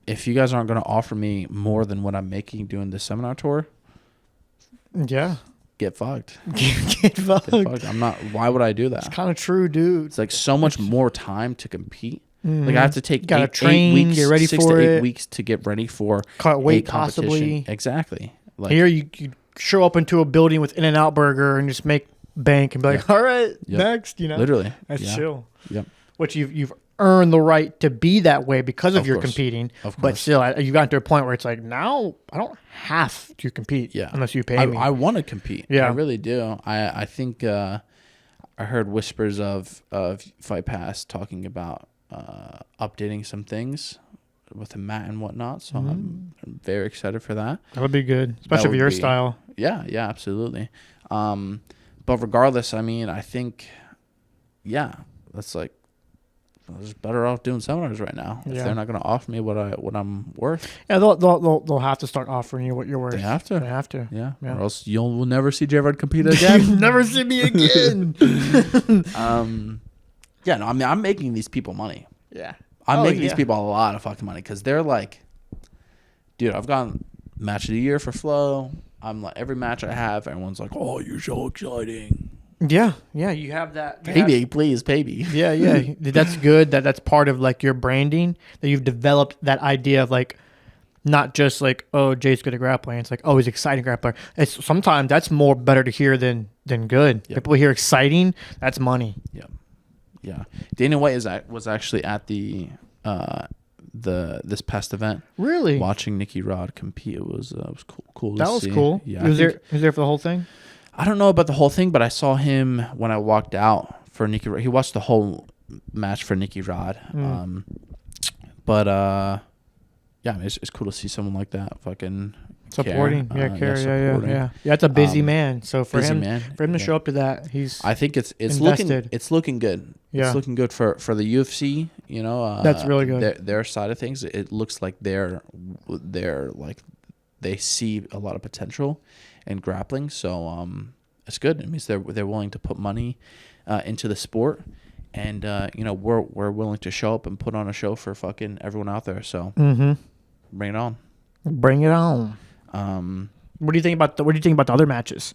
if you guys aren't gonna offer me more than what I'm making doing this seminar tour, yeah, get fucked. Get fucked. I'm not. Why would I do that? It's kind of true, dude. It's like so much more time to compete. Mm-hmm. Like I have to take 8 weeks, get ready 6 for to 8 it. weeks to get ready for cut weight possibly. Exactly. Like, here you show up into a building with In-N-Out Burger and just make bank and be like, all right, next. You know, literally, that's chill. Yep. Which you've earned the right to be that way because of your competing. Of course. But still, you've gotten to a point where it's like, now I don't have to compete. Yeah. Unless you pay me. I want to compete. Yeah. I really do. I think I heard whispers of Fight Pass talking about updating some things with the mat and whatnot. So I'm very excited for that. That would be good, especially for your style. Yeah, absolutely. But regardless, I mean, I think, that's like, I'm just better off doing seminars right now. If they're not going to offer me what I'm worth. Yeah, they'll have to start offering you what you're worth. They have to. Yeah. Or else you'll never see JayRod compete again. You'll never see me again. Yeah, no, I mean, I'm making these people money. Yeah. I'm making these people a lot of fucking money because they're like, dude, I've gone match of the year for Flow. I'm like, every match I have, everyone's like, oh, you're so exciting. Yeah, you have that. Please, pay me. Yeah. That's good. That's part of like your branding, that you've developed that idea of like, not just like, oh, Jay's good at grappling. It's like, oh, he's an exciting grappler. It's sometimes that's more better to hear than good. Yep. People hear exciting, that's money. Yeah. Dana White was actually at the this past event. Really? Watching NickyRod compete. It was cool to see. That was cool. Yeah. He was there for the whole thing? I don't know about the whole thing, but I saw him when I walked out for NickyRod. He watched the whole match for NickyRod. But I mean, it's cool to see someone like that fucking supporting. Yeah. It's a busy man. So for him to show up to that, I think it's invested. looking good. Yeah. It's looking good for the UFC. You know, that's really good. Their side of things. It looks like they're like they see a lot of potential in grappling. So it's good. It means they're willing to put money into the sport, and we're willing to show up and put on a show for fucking everyone out there. So bring it on. Bring it on. What do you think about the other matches?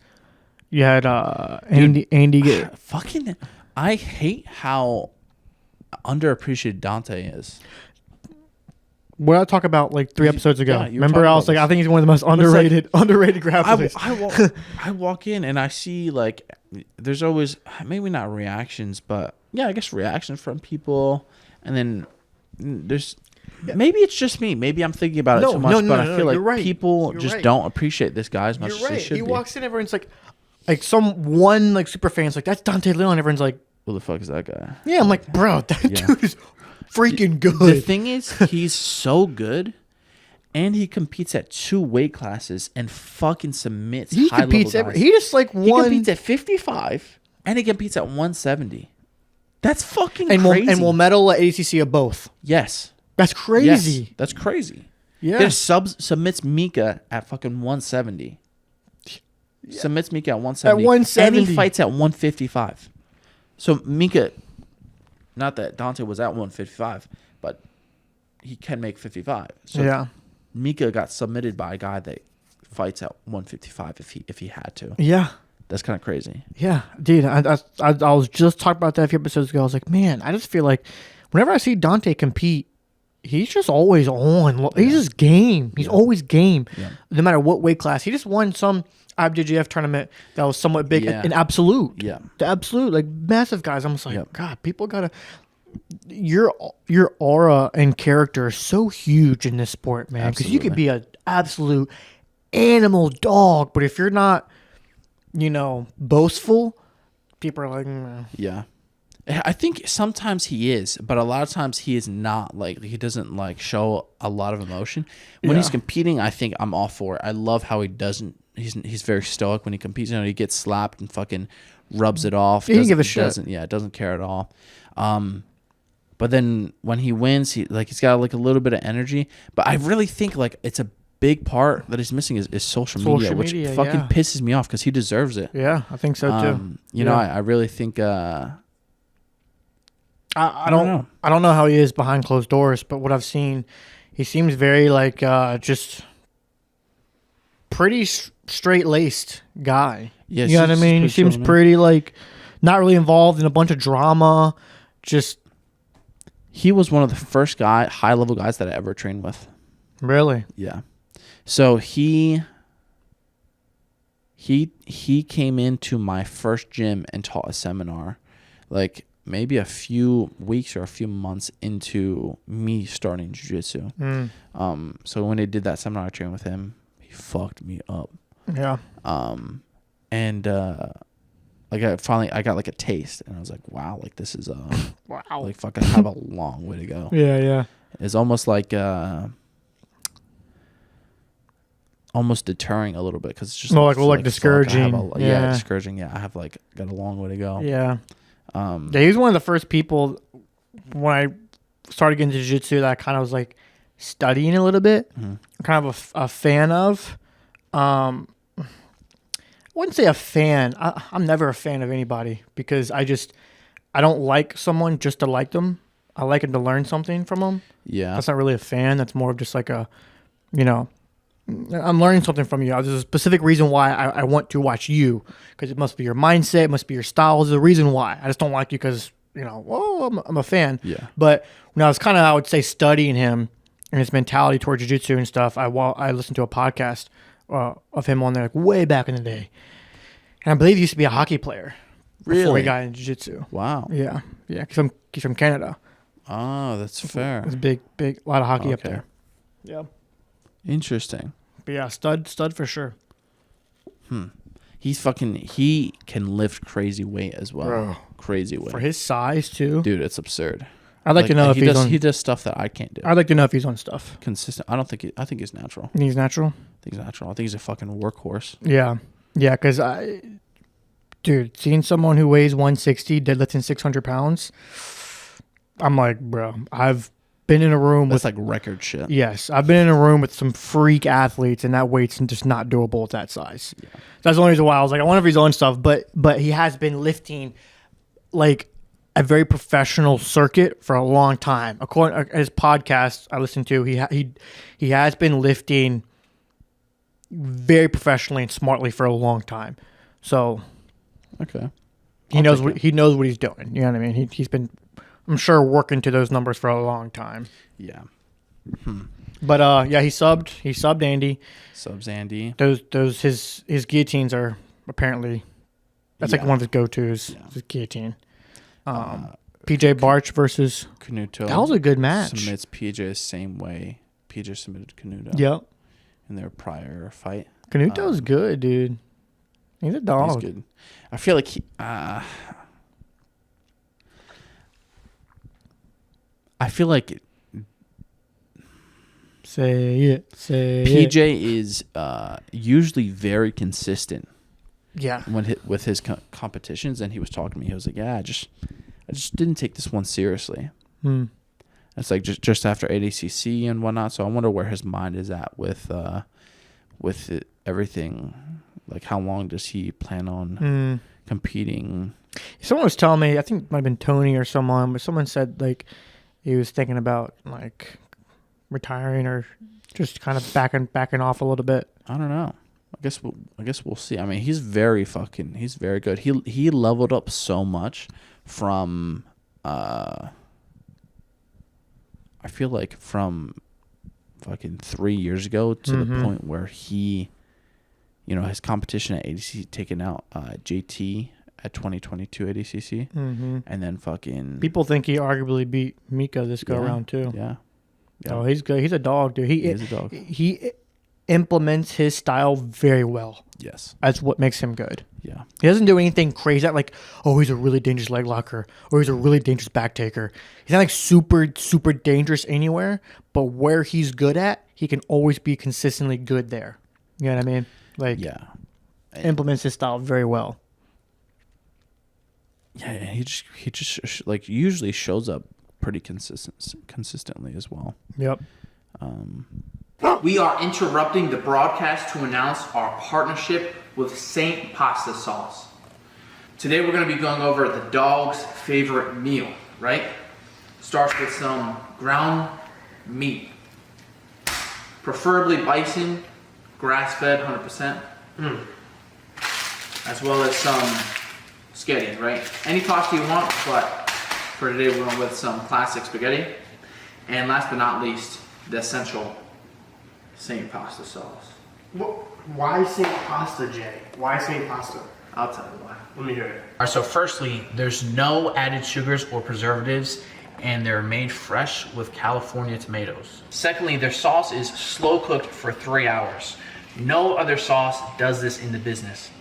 You had Andy. Fucking, I hate how underappreciated Dante is. What I talked about like 3 episodes ago. Yeah, remember, I was like, I think he's one of the most underrated grapplers. I walk in and I see like there's always maybe not reactions, but yeah, I guess reactions from people, and then there's maybe it's just me. Maybe I'm thinking about it too much, but I feel like people just don't appreciate this guy as much as they should. He walks in, everyone's like one like super fan's like, that's Dante Leon. Everyone's like, who the fuck is that guy? Yeah, I'm like, bro, that dude is freaking good. The thing is, he's so good, and he competes at 2 weight classes and fucking submits high level guys. He just like He competes at 55 and he competes at 170. That's fucking crazy. And will medal at ACC of both. Yes. That's crazy. Yes, that's crazy. Yeah. Then submits Mika at fucking 170. Yeah. Submits Mika at 170. At 170. And he fights at 155. So Mika, not that Dante was at 155, but he can make 55. So yeah. Mika got submitted by a guy that fights at 155 if he had to. Yeah. That's kind of crazy. Yeah, dude. I was just talking about that a few episodes ago. I was like, man, I just feel like whenever I see Dante compete, he's just always on. He's just game. He's always game. Yeah. No matter what weight class. He just won some IBJJF tournament that was somewhat big in absolute. Yeah. The absolute, like massive guys. I'm just like, God, people gotta. Your aura and character is so huge in this sport, man. Because you could be an absolute animal dog, but if you're not, boastful, people are like, yeah. I think sometimes he is, but a lot of times he is not. Like, he doesn't like show a lot of emotion when he's competing. I think I'm all for it. I love how he doesn't. He's very stoic when he competes. He gets slapped and fucking rubs it off. He doesn't give a shit. Doesn't care at all. But then when he wins, he's got like a little bit of energy. But I really think like it's a big part that he's missing is social media, which fucking pisses me off because he deserves it. Yeah, I think so too. I really think. I don't know how he is behind closed doors, but what I've seen, he seems very like just pretty straight laced guy. Yeah, you know what I mean. He seems pretty like not really involved in a bunch of drama. Just he was one of the first high level guys that I ever trained with. Really? Yeah. So he came into my first gym and taught a seminar, like maybe a few weeks or a few months into me starting jiu-jitsu. So when they did that seminar I trained with him, he fucked me up. Yeah. And I got like a taste, and I was like, wow, like this is wow, like fucking have a long way to go. Yeah. It's almost like almost deterring a little bit because it's just discouraging. Discouraging. Yeah, I have like got a long way to go. Yeah. He was one of the first people when I started getting into jiu-jitsu that I kind of was like studying a little bit. Kind of a fan of. I wouldn't say a fan. I'm never a fan of anybody because I don't like someone just to like them. I like them to learn something from them. Yeah. That's not really a fan. That's more of just like a, I'm learning something from you. There's a specific reason why I want to watch you because it must be your mindset. It must be your style. There's a reason why. I just don't like you because, I'm a fan. Yeah. But when I was kind of, I would say, studying him and his mentality towards jiu-jitsu and stuff, I listened to a podcast of him on there like way back in the day. And I believe he used to be a hockey player before he got into jiu-jitsu. Wow. Yeah. Yeah. He's from Canada. Oh, that's fair. It's a big, lot of hockey up there. Yeah. Interesting. But yeah, stud for sure. He can lift crazy weight as well. Bro. Crazy weight. For his size too. Dude, it's absurd. I'd like to know if he does stuff that I can't do. I'd like to know if he's on stuff. Consistent. I think he's natural. He's natural? I think he's natural. I think he's a fucking workhorse. Yeah. Yeah, because seeing someone who weighs 160, deadlifting 600 pounds, I'm like, bro, I've been in a room That's with like record shit. Yes, I've been in a room with some freak athletes, and that weight's just not doable at that size. Yeah. That's the only reason why I was like, I wonder if he's on stuff, but he has been lifting like a very professional circuit for a long time. According to his podcast I listened to, he has been lifting very professionally and smartly for a long time. So okay, he knows what he's doing. You know what I mean? He's been, I'm sure, working to those numbers for a long time. Yeah. But yeah, he subbed Andy. Subs Andy. Those his guillotines are apparently like one of his go-tos. Yeah. His guillotine. PJ Barch versus Canuto. That was a good match. Submits PJ the same way PJ submitted Canuto. Yep. In their prior fight. Canuto's good, dude. He's a dog. He's good. I feel like Say it. PJ is usually very consistent. Yeah. With his competitions, and he was talking to me. He was like, "Yeah, I just didn't take this one seriously." It's like just after ADCC and whatnot. So I wonder where his mind is at with everything. Like, how long does he plan on competing? Someone was telling me, I think it might have been Tony or someone, but someone said like he was thinking about like retiring or just kind of backing off a little bit. I don't know. I guess we'll see. I mean, he's very good. He leveled up so much from I feel like from fucking 3 years ago to the point where he, his competition at ADCC taking out JT at 2022 ADCC, and then fucking people think he arguably beat Mika this go around too. Yeah. Oh, he's good. He's a dog, dude. He is a dog. He implements his style very well. Yes. That's what makes him good. Yeah. He doesn't do anything crazy like, oh, he's a really dangerous leg locker or he's a really dangerous back taker. He's not like super, super dangerous anywhere, but where he's good at, he can always be consistently good there. You know what I mean? Like, yeah. Implements his style very well. Yeah, and he just like usually shows up pretty consistently as well. Yep. We are interrupting the broadcast to announce our partnership with Saint Pasta Sauce. Today we're going to be going over the dog's favorite meal, right? Starts with some ground meat, preferably bison, grass-fed, 100%, as well as some spaghetti, right? Any pasta you want, but for today we're going with some classic spaghetti. And last but not least, the essential Saint Pasta sauce. Why Saint Pasta, Jay? Why Saint Pasta? I'll tell you why. Let me hear it. Alright, so firstly, there's no added sugars or preservatives, and they're made fresh with California tomatoes. Secondly, their sauce is slow cooked for 3 hours. No other sauce does this in the business.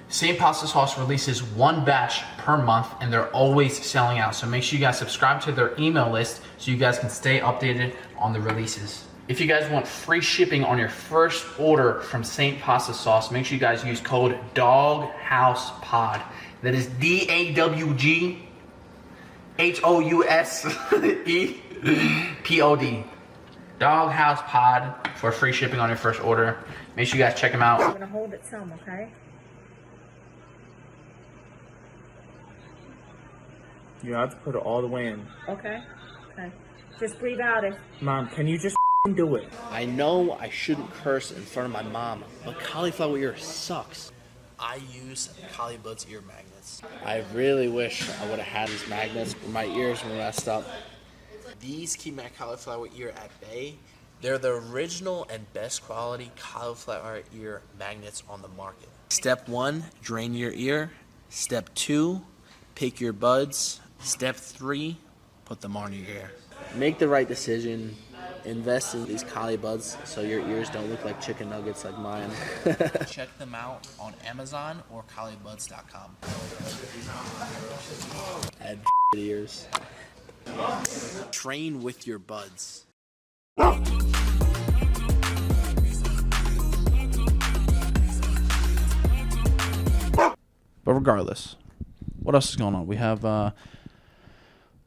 Saint Pasta Sauce releases one batch per month, and they're always selling out. So make sure you guys subscribe to their email list so you guys can stay updated on the releases. If you guys want free shipping on your first order from Saint Pasta Sauce, make sure you guys use code Dawg House Pod. That is DAWGHOUSEPOD. Dawg House Pod for free shipping on your first order. Make sure you guys check them out. I'm gonna hold it some, okay? You have to put it all the way in. Okay. Okay. Just breathe out if. Mom, can you just do it? I know I shouldn't curse in front of my mom, but cauliflower ear sucks. I use Caulibuds ear magnets. I really wish I would have had these magnets, but my ears were messed up. These keep my cauliflower ear at bay. They're the original and best quality cauliflower ear magnets on the market. Step 1, drain your ear. Step 2, pick your buds. Step 3, put them on your ear. Make the right decision. Invest in these Caulibuds so your ears don't look like chicken nuggets like mine. Check them out on Amazon or Caulibuds.com. Add ears. Train with your buds. But regardless, what else is going on? We have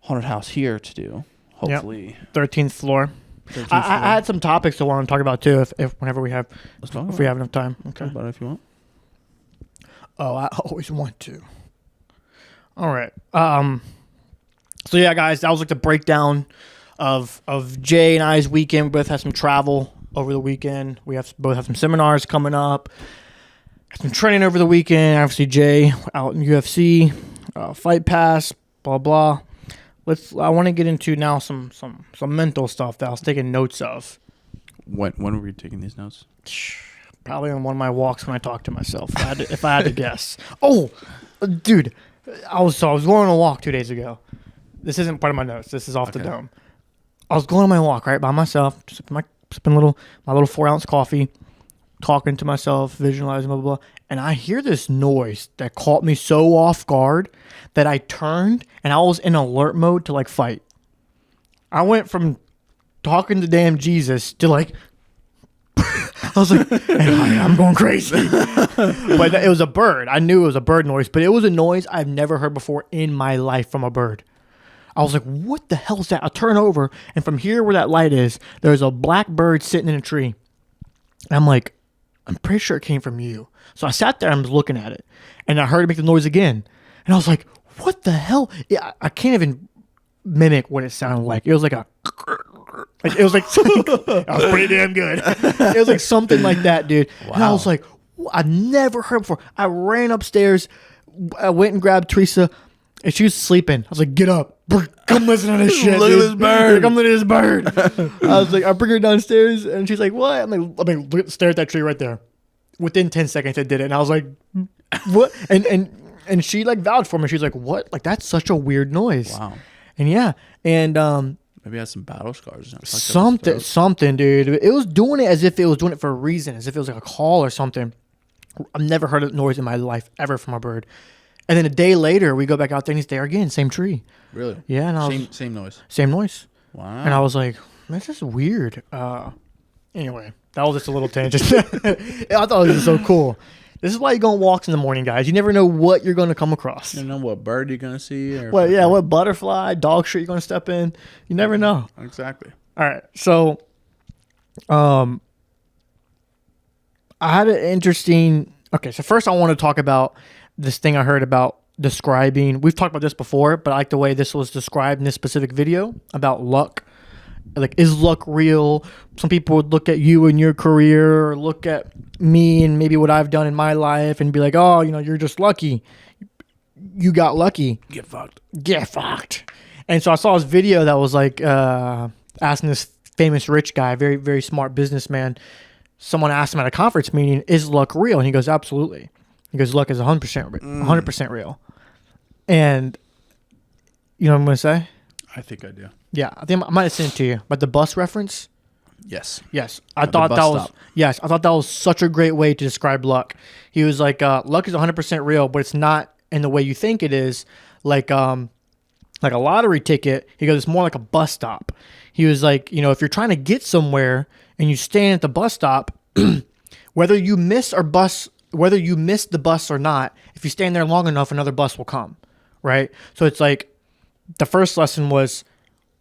Haunted House here to do. Hopefully. 13th floor. 13th floor. I had some topics I want to talk about too, if whenever we have, Let's talk if about we it. have enough time. Okay. Talk about it if you want. Oh, I always want to. All right. So yeah, guys, that was like the breakdown of Jay and I's weekend. We both had some travel over the weekend. We both have some seminars coming up. Had some training over the weekend. Obviously, Jay out in UFC, Fight Pass, blah blah. I want to get into now some mental stuff that I was taking notes of. When were you taking these notes? Probably on one of my walks when I talk to myself. If I had to guess. Oh, dude, I was going on a walk 2 days ago. This isn't part of my notes. This is off the dome. I was going on my walk right by myself, sipping my little 4-ounce coffee, talking to myself, visualizing, blah blah blah. And I hear this noise that caught me so off guard that I turned and I was in alert mode to like fight. I went from talking to damn Jesus to like. I was like, hey, I'm going crazy. But it was a bird. I knew it was a bird noise, but it was a noise I've never heard before in my life from a bird. I was like, what the hell is that? I turn over, and from here where that light is, there's a black bird sitting in a tree. And I'm like, I'm pretty sure it came from you. So I sat there and I was looking at it, and I heard it make the noise again. And I was like, what the hell? Yeah, I can't even mimic what it sounded like. It was like it was like that was pretty damn good. It was like something like that, dude. Wow. And I was like, I never heard before. I ran upstairs. I went and grabbed Teresa, and she was sleeping. I was like, get up. Come listen to this shit. Look at this bird. Come look at this bird. I was like, I bring her downstairs, and she's like, what? I'm like, stare at that tree right there. Within 10 seconds, I did it, and I was like, what? And she like vouched for me. She's like, what? Like, that's such a weird noise. Wow. And yeah, and Maybe I had some battle scars. Something, dude. It was doing it as if it was doing it for a reason, as if it was like a call or something. I've never heard a noise in my life ever from a bird. And then a day later, we go back out there and he's there again, same tree. Really? Yeah. And same noise. Same noise. Wow. And I was like, this is weird. Anyway, that was just a little tangent. I thought it was so cool. This is why you go on walks in the morning, guys. You never know what you're going to come across. You don't know what bird you're going to see. Or what butterfly, dog shit you're going to step in. You never know. Exactly. All right. So, I had an interesting... Okay, so first I want to talk about this thing I heard about describing... We've talked about this before, but I like the way this was described in this specific video about luck. Like, is luck real? Some people would look at you and your career, or look at me and maybe what I've done in my life and be like, oh, you're just lucky. You got lucky. Get fucked. Get fucked. And so I saw this video that was like asking this famous rich guy, very, very smart businessman. Someone asked him at a conference meeting, is luck real? And he goes, absolutely. He goes, luck is 100% real. And you know what I'm going to say? I think I do. Yeah, I think I might have sent it to you. But the bus reference? Yes. I thought that was such a great way to describe luck. He was like, luck is 100% real, but it's not in the way you think it is. Like a lottery ticket. He goes, it's more like a bus stop. He was like, if you're trying to get somewhere and you stand at the bus stop, whether you miss the bus or not, if you stand there long enough, another bus will come, right? So it's like the first lesson was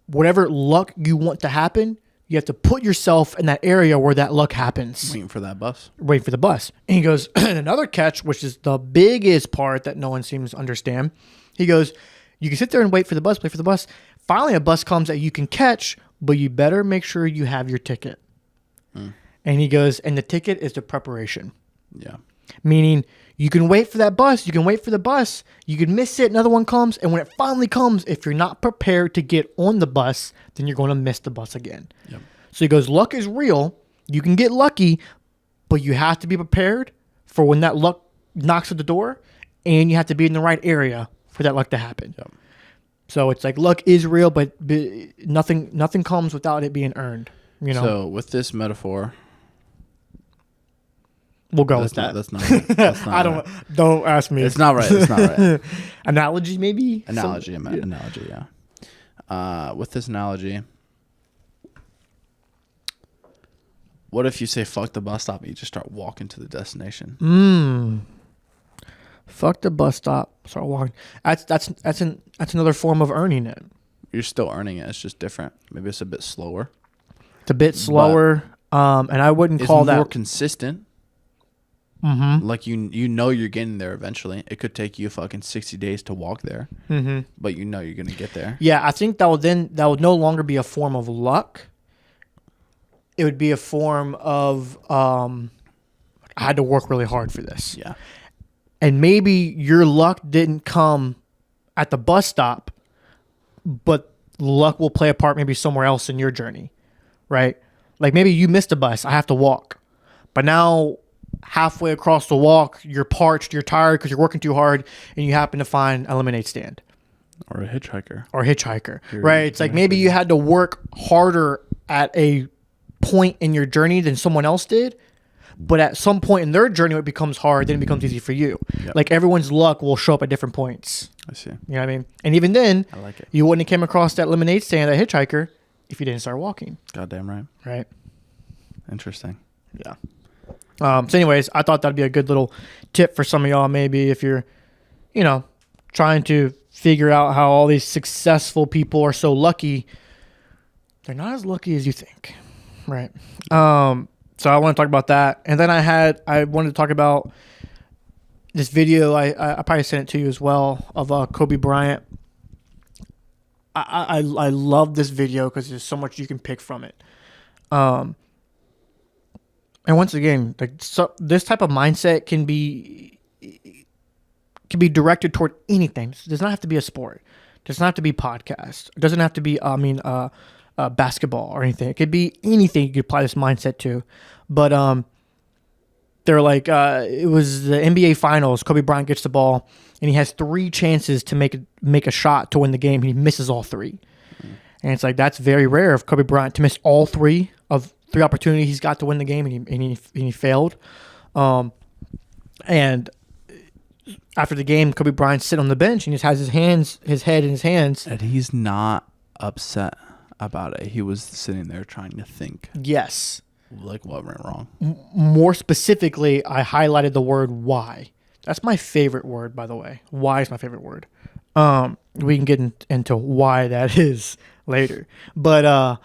whatever luck you want to happen, you have to put yourself in that area where that luck happens. Waiting for that bus. Waiting for the bus. And he goes, and another catch, which is the biggest part that no one seems to understand. He goes, you can sit there and wait for the bus, Finally, a bus comes that you can catch, but you better make sure you have your ticket. And he goes, and the ticket is the preparation. Yeah. Meaning you can wait for that bus. You can wait for the bus. You can miss it. Another one comes. And when it finally comes, if you're not prepared to get on the bus, then you're going to miss the bus again. Yep. So he goes, luck is real. You can get lucky, but you have to be prepared for when that luck knocks at the door, and you have to be in the right area for that luck to happen. Yep. So it's like luck is real, but nothing comes without it being earned. So with this metaphor, we'll go with that. That's not Don't ask me. It's not right. Analogy, maybe? Analogy, yeah. With this analogy, what if you say fuck the bus stop and you just start walking to the destination? Fuck the bus stop. Start walking. That's another form of earning it. you're still earning it. It's just different. Maybe it's a bit slower. It's a bit slower, and I wouldn't call that more consistent. Mm-hmm. Like you know you're getting there eventually. It could take you fucking 60 days to walk there, but you know you're gonna get there. Yeah, I think that would no longer be a form of luck. It would be a form of I had to work really hard for this. Yeah, and maybe your luck didn't come at the bus stop, but luck will play a part maybe somewhere else in your journey, right? Like maybe you missed a bus. I have to walk, but now halfway across the walk, you're parched, you're tired because you're working too hard, and you happen to find a lemonade stand. Or a hitchhiker. Right? It's like maybe you had to work harder at a point in your journey than someone else did, but at some point in their journey, it becomes hard, then it becomes easy for you. Yep. Like everyone's luck will show up at different points. I see. You know what I mean? And even then, I like it. You wouldn't have came across that lemonade stand, that hitchhiker, if you didn't start walking. Goddamn right. Right. Interesting. Yeah. So anyways, I thought that'd be a good little tip for some of y'all, maybe if you're, trying to figure out how all these successful people are so lucky. They're not as lucky as you think. Right. So I want to talk about that. And then I wanted to talk about this video. I probably sent it to you as well of Kobe Bryant. I love this video because there's so much you can pick from it. And once again, this type of mindset can be directed toward anything. It does not have to be a sport. It does not have to be podcast. It doesn't have to be, basketball or anything. It could be anything you could apply this mindset to. But they're like, it was the NBA Finals. Kobe Bryant gets the ball, and he has 3 chances to make a shot to win the game. He misses all 3. And it's like, that's very rare of Kobe Bryant to miss all 3 of 3 opportunities he's got to win the game, and he failed. And after the game, Kobe Bryant's sitting on the bench and he just has his head in his hands. And he's not upset about it. He was sitting there trying to think. Yes. Like what went wrong. More specifically, I highlighted the word why. That's my favorite word, by the way. Why is my favorite word. We can get into why that is later. But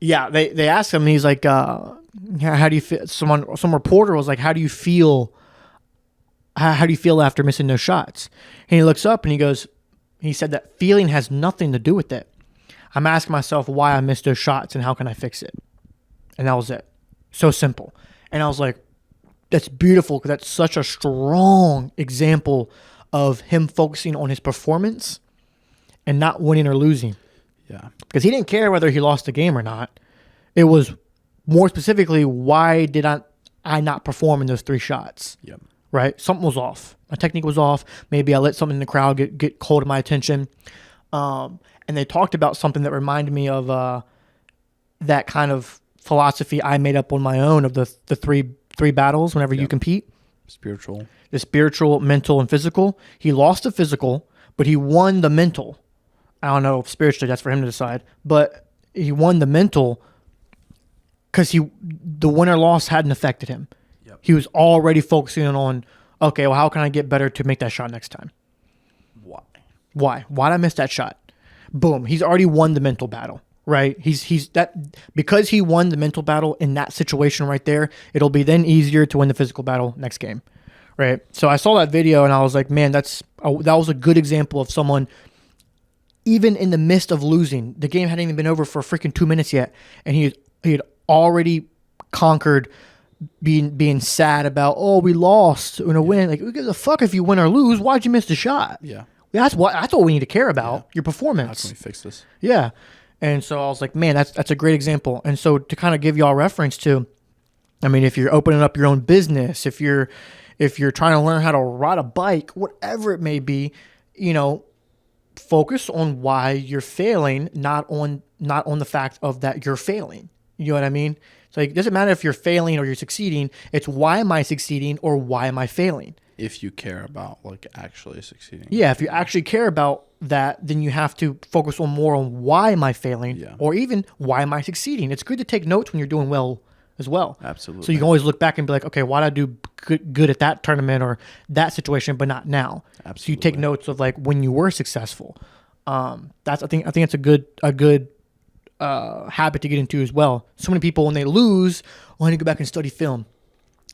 yeah, they asked him, and he's like, how do you feel? Some reporter was like, how do you feel? How do you feel after missing those shots? And he looks up and he said that feeling has nothing to do with it. I'm asking myself why I missed those shots and how can I fix it? And that was it. So simple. And I was like, that's beautiful because that's such a strong example of him focusing on his performance and not winning or losing. Yeah. Because he didn't care whether he lost the game or not. It was more specifically, why did I not perform in those 3 shots? Yep. Right? Something was off. My technique was off. Maybe I let something in the crowd get hold of my attention. And they talked about something that reminded me of that kind of philosophy I made up on my own of the three battles whenever you compete. Spiritual. The spiritual, mental, and physical. He lost the physical, but he won the mental. I don't know if spiritually that's for him to decide, but he won the mental because the win or loss hadn't affected him. Yep. He was already focusing on, okay, well, how can I get better to make that shot next time? Why did I miss that shot? Boom. He's already won the mental battle, right? He's that because he won the mental battle in that situation right there. It'll be then easier to win the physical battle next game, right? So I saw that video and I was like, man, that was a good example of someone. Even in the midst of losing, the game hadn't even been over for freaking 2 minutes yet, and he had already conquered being sad about, oh, we lost in a win. Like, who gives a fuck if you win or lose? Why'd you miss the shot? Yeah. That's what we need to care about, your performance. How can we fix this? Yeah. And so I was like, man, that's a great example. And so to kind of give y'all reference to, I mean, if you're opening up your own business, if you're trying to learn how to ride a bike, whatever it may be, focus on why you're failing, not on the fact of that you're failing. You know what I mean? So it doesn't matter if you're failing or you're succeeding. It's why am I succeeding or why am I failing? If you care about actually succeeding. Yeah, if you actually care about that, then you have to focus on more on why am I failing or even why am I succeeding. It's good to take notes when you're doing well as well. Absolutely. So you can always look back and be like, okay, why did I do good at that tournament or that situation, but not now? Absolutely. So you take notes of like when you were successful. I think it's a good habit to get into as well. So many people, when they lose, want to go back and study film.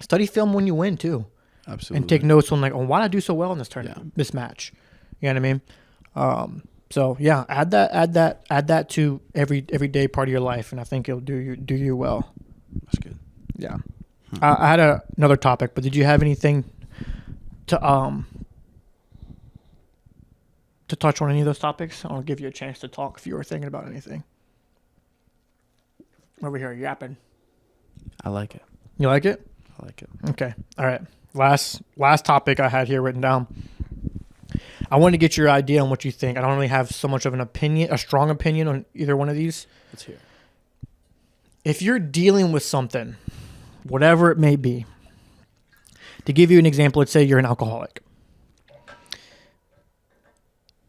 Study film when you win too. Absolutely. And take notes on like, oh, why did I do so well in this tournament, this match? You know what I mean? So yeah, add that to everyday part of your life, and I think it'll do you well. That's good. Yeah. I had another topic, but did you have anything to touch on any of those topics? I'll give you a chance to talk if you were thinking about anything. Over here yapping. I like it. You like it? I like it. Okay. All right. Last topic I had here written down. I wanted to get your idea on what you think. I don't really have so much of a strong opinion on either one of these. Let's hear. If you're dealing with something, whatever it may be, to give you an example, let's say you're an alcoholic.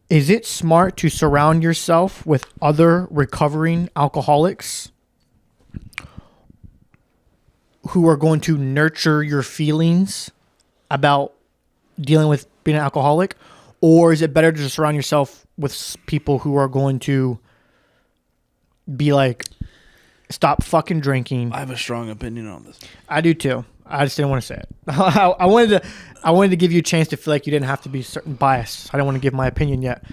Is it smart to surround yourself with other recovering alcoholics who are going to nurture your feelings about dealing with being an alcoholic? Or is it better to just surround yourself with people who are going to be like, stop fucking drinking? I have a strong opinion on this. I do too. I just didn't want to say it. I wanted to give you a chance to feel like you didn't have to be certain biased. I don't want to give my opinion yet.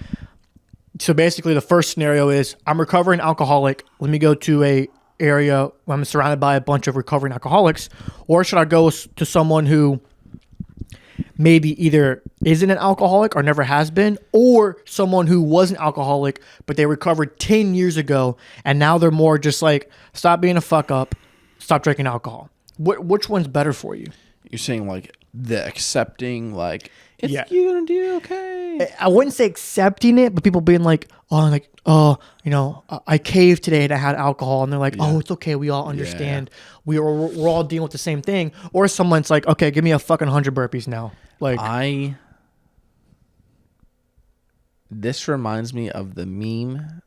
So basically the first scenario is I'm a recovering alcoholic. Let me go to a area where I'm surrounded by a bunch of recovering alcoholics. Or should I go to someone who maybe either isn't an alcoholic or never has been, or someone who was an alcoholic, but they recovered 10 years ago, and now they're more just like, stop being a fuck up, stop drinking alcohol. Which one's better for you? You're saying like the accepting, like, it's Yeah. you're going to do okay. I wouldn't say accepting it, but people being like, I caved today and I had alcohol, and they're like, oh, it's okay, we all understand. We're all dealing with the same thing. Or someone's like, okay, give me a fucking 100 burpees now. Like, this reminds me of the meme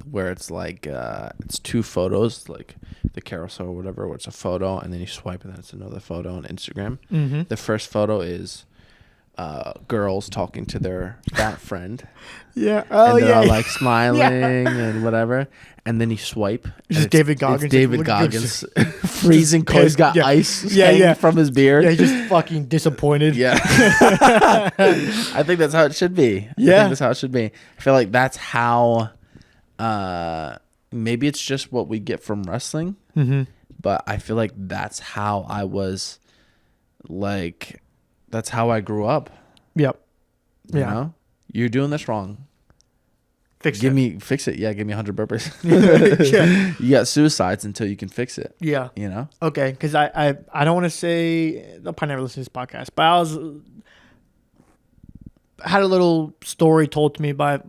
where it's like it's two photos, like the carousel or whatever, where it's a photo and then you swipe and then it's another photo on Instagram. Mm-hmm. The first photo is girls talking to their fat friend. Yeah. Oh, and they're all yeah. like smiling and whatever. And then you swipe. Just David Goggins. It's David Goggins. Freezing cold. He's got ice hanging from his beard. Yeah, he's just fucking disappointed. Yeah. I think that's how it should be. Yeah. I think that's how it should be. I feel like that's how maybe it's just what we get from wrestling. Mm-hmm. But I feel like that's how I was, like, that's how I grew up. Yep. You know? You're doing this wrong. Fix it. Yeah, give me 100 burpees. Yeah. You got suicides until you can fix it. Yeah. You know? Okay, because I don't want to say, they'll probably never listen to this podcast, but I had a little story told to me by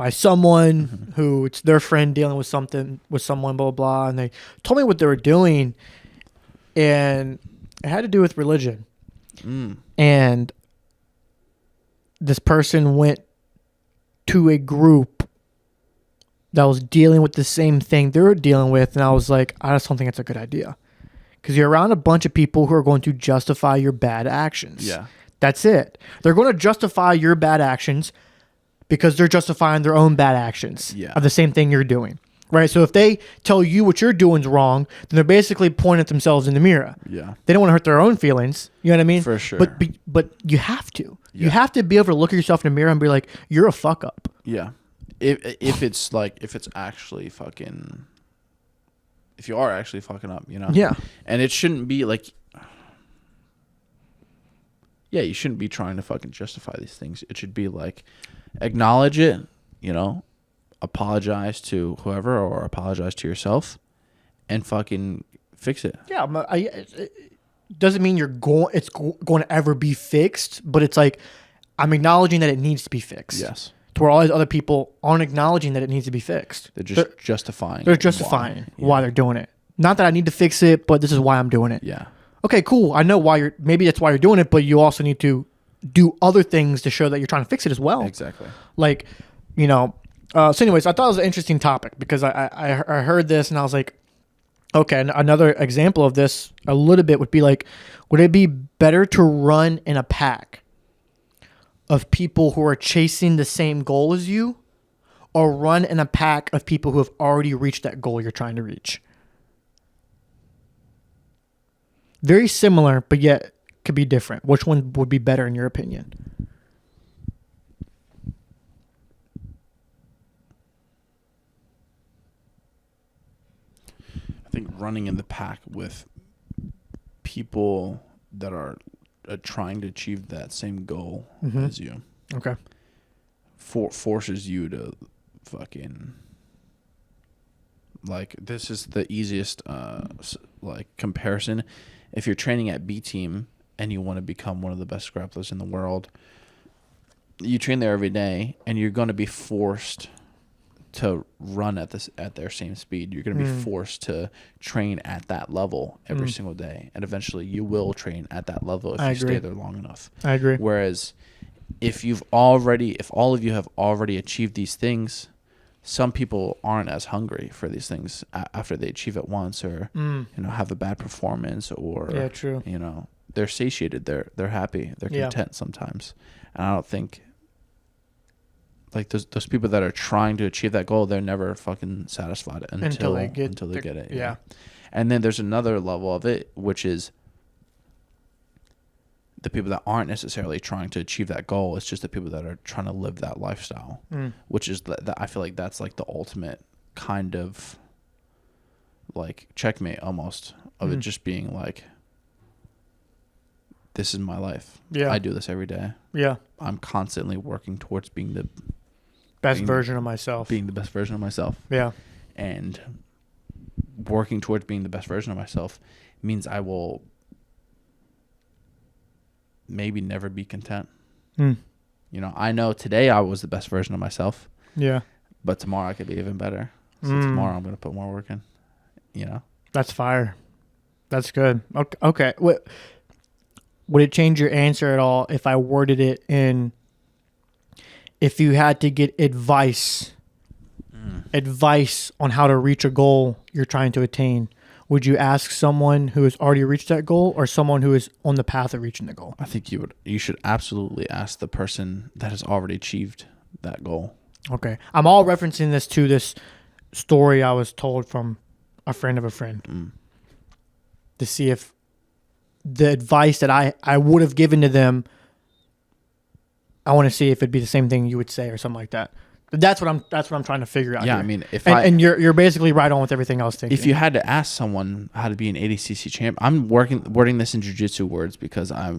someone who it's their friend dealing with something with someone, blah, blah, blah, and they told me what they were doing, and it had to do with religion. And this person went to a group that was dealing with the same thing they were dealing with, and I was like, I just don't think it's a good idea, because you're around a bunch of people who are going to justify your bad actions. Yeah. That's it. They're going to justify your bad actions because they're justifying their own bad actions of the same thing you're doing. Right? So if they tell you what you're doing is wrong, then they're basically pointing at themselves in the mirror. Yeah. They don't want to hurt their own feelings. You know what I mean? For sure. But you have to. Yeah. You have to be able to look at yourself in the mirror and be like, you're a fuck up. Yeah. If it's actually fucking, if you are actually fucking up, you know? Yeah. And it shouldn't be like, yeah, you shouldn't be trying to fucking justify these things. It should be like, acknowledge it, you know, apologize to whoever or apologize to yourself and fucking fix it. Yeah. It doesn't mean it's going to ever be fixed, but it's like, I'm acknowledging that it needs to be fixed. Yes. To where all these other people aren't acknowledging that it needs to be fixed. They're justifying. They're justifying why they're doing it. Not that I need to fix it, but this is why I'm doing it. Yeah. Okay, cool. I know why maybe that's why you're doing it, but you also need to do other things to show that you're trying to fix it as well. Exactly. Like, you know, so anyways, I thought it was an interesting topic because I heard this and I was like, okay, another example of this a little bit would be like, would it be better to run in a pack of people who are chasing the same goal as you, or run in a pack of people who have already reached that goal you're trying to reach? Very similar, but yet could be different. Which one would be better in your opinion? I think running in the pack with people that are trying to achieve that same goal as you. Okay. Forces you to fucking, like, this is the easiest like comparison. If you're training at B-Team and you want to become one of the best grapplers in the world, you train there every day and you're going to be forced to run at their same speed. You're going to be forced to train at that level every single day, and eventually you will train at that level if you stay there long enough. I agree. Whereas if all of you have already achieved these things, some people aren't as hungry for these things after they achieve it once, or have a bad performance, or true. They're satiated, they're happy, they're content sometimes. And I don't think, like, those people that are trying to achieve that goal, they're never fucking satisfied until they get it. Yeah. And then there's another level of it, which is the people that aren't necessarily trying to achieve that goal. It's just the people that are trying to live that lifestyle, which is I feel like that's like the ultimate kind of like checkmate almost of it just being like, this is my life. Yeah. I do this every day. Yeah. I'm constantly working towards being the best version of myself. Being the best version of myself. Yeah. And working towards being the best version of myself means I will maybe never be content. I know today I was the best version of myself. Yeah. But tomorrow I could be even better. So tomorrow I'm going to put more work in. That's fire. That's good. Okay. Would it change your answer at all if I worded it in, if you had to get advice on how to reach a goal you're trying to attain, would you ask someone who has already reached that goal or someone who is on the path of reaching the goal? I think you should absolutely ask the person that has already achieved that goal. Okay. I'm all referencing this to this story I was told from a friend of a friend to see if the advice that I would have given to them, I want to see if it'd be the same thing you would say or something like that. That's what I'm trying to figure out. Yeah, here. I mean, and you're basically right on with everything I was thinking. If you had to ask someone how to be an ADCC champ, I'm wording this in jiu-jitsu words because I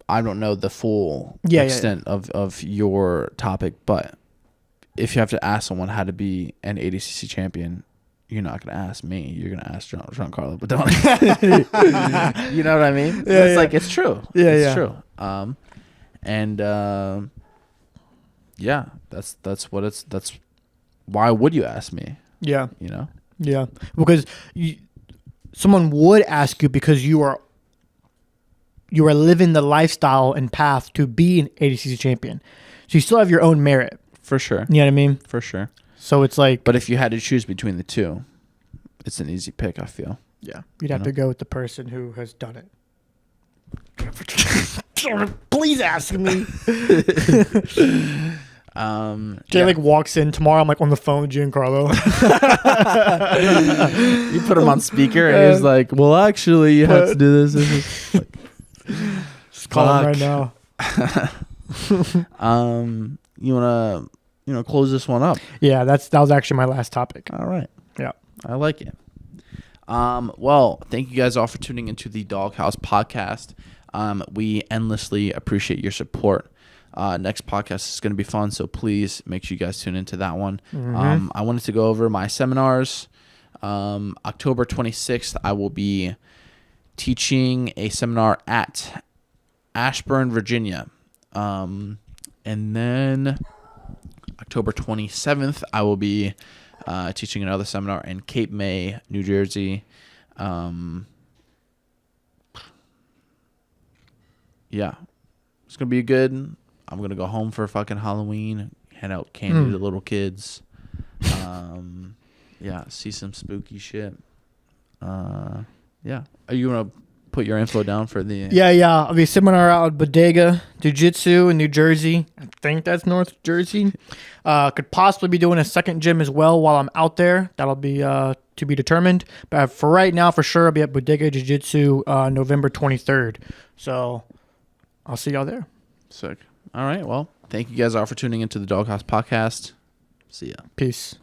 don't know the full extent of your topic, but if you have to ask someone how to be an ADCC champion, you're not going to ask me. You're going to ask Giancarlo Badoni. You know what I mean? Yeah, it's like, it's true. Yeah, it's true. That's why would you ask me? Yeah. Yeah. Because someone would ask you because you are living the lifestyle and path to be an ADCC champion. So you still have your own merit. For sure. You know what I mean? For sure. So it's like... But if you had to choose between the two, it's an easy pick, I feel. Yeah. You'd have to go with the person who has done it. Please ask me. Jay like walks in tomorrow. I'm like on the phone with Giancarlo. You put him on speaker and he's like, "Well, actually, you have to do this." Just call him right now. You wanna close this one up? Yeah, that was actually my last topic. All right. Yeah, I like it. Well, thank you guys all for tuning into the Dawg House Podcast. We endlessly appreciate your support. Next podcast is going to be fun, so please make sure you guys tune into that one. I wanted to go over my seminars. October 26th, I will be teaching a seminar at Ashburn, Virginia. And then October 27th, I will be teaching another seminar in Cape May, New Jersey. Yeah, it's going to be good. I'm going to go home for fucking Halloween, hand out candy to little kids. Yeah, see some spooky shit. Yeah. Are you going to put your info down for the. Yeah. I'll be seminar out at Bodega Jiu-Jitsu in New Jersey. I think that's North Jersey. Could possibly be doing a second gym as well while I'm out there. That'll be to be determined. But for right now, for sure, I'll be at Bodega Jiu-Jitsu November 23rd. So I'll see y'all there. Sick. All right. Well, thank you guys all for tuning into the Dawg House Podcast. See ya. Peace.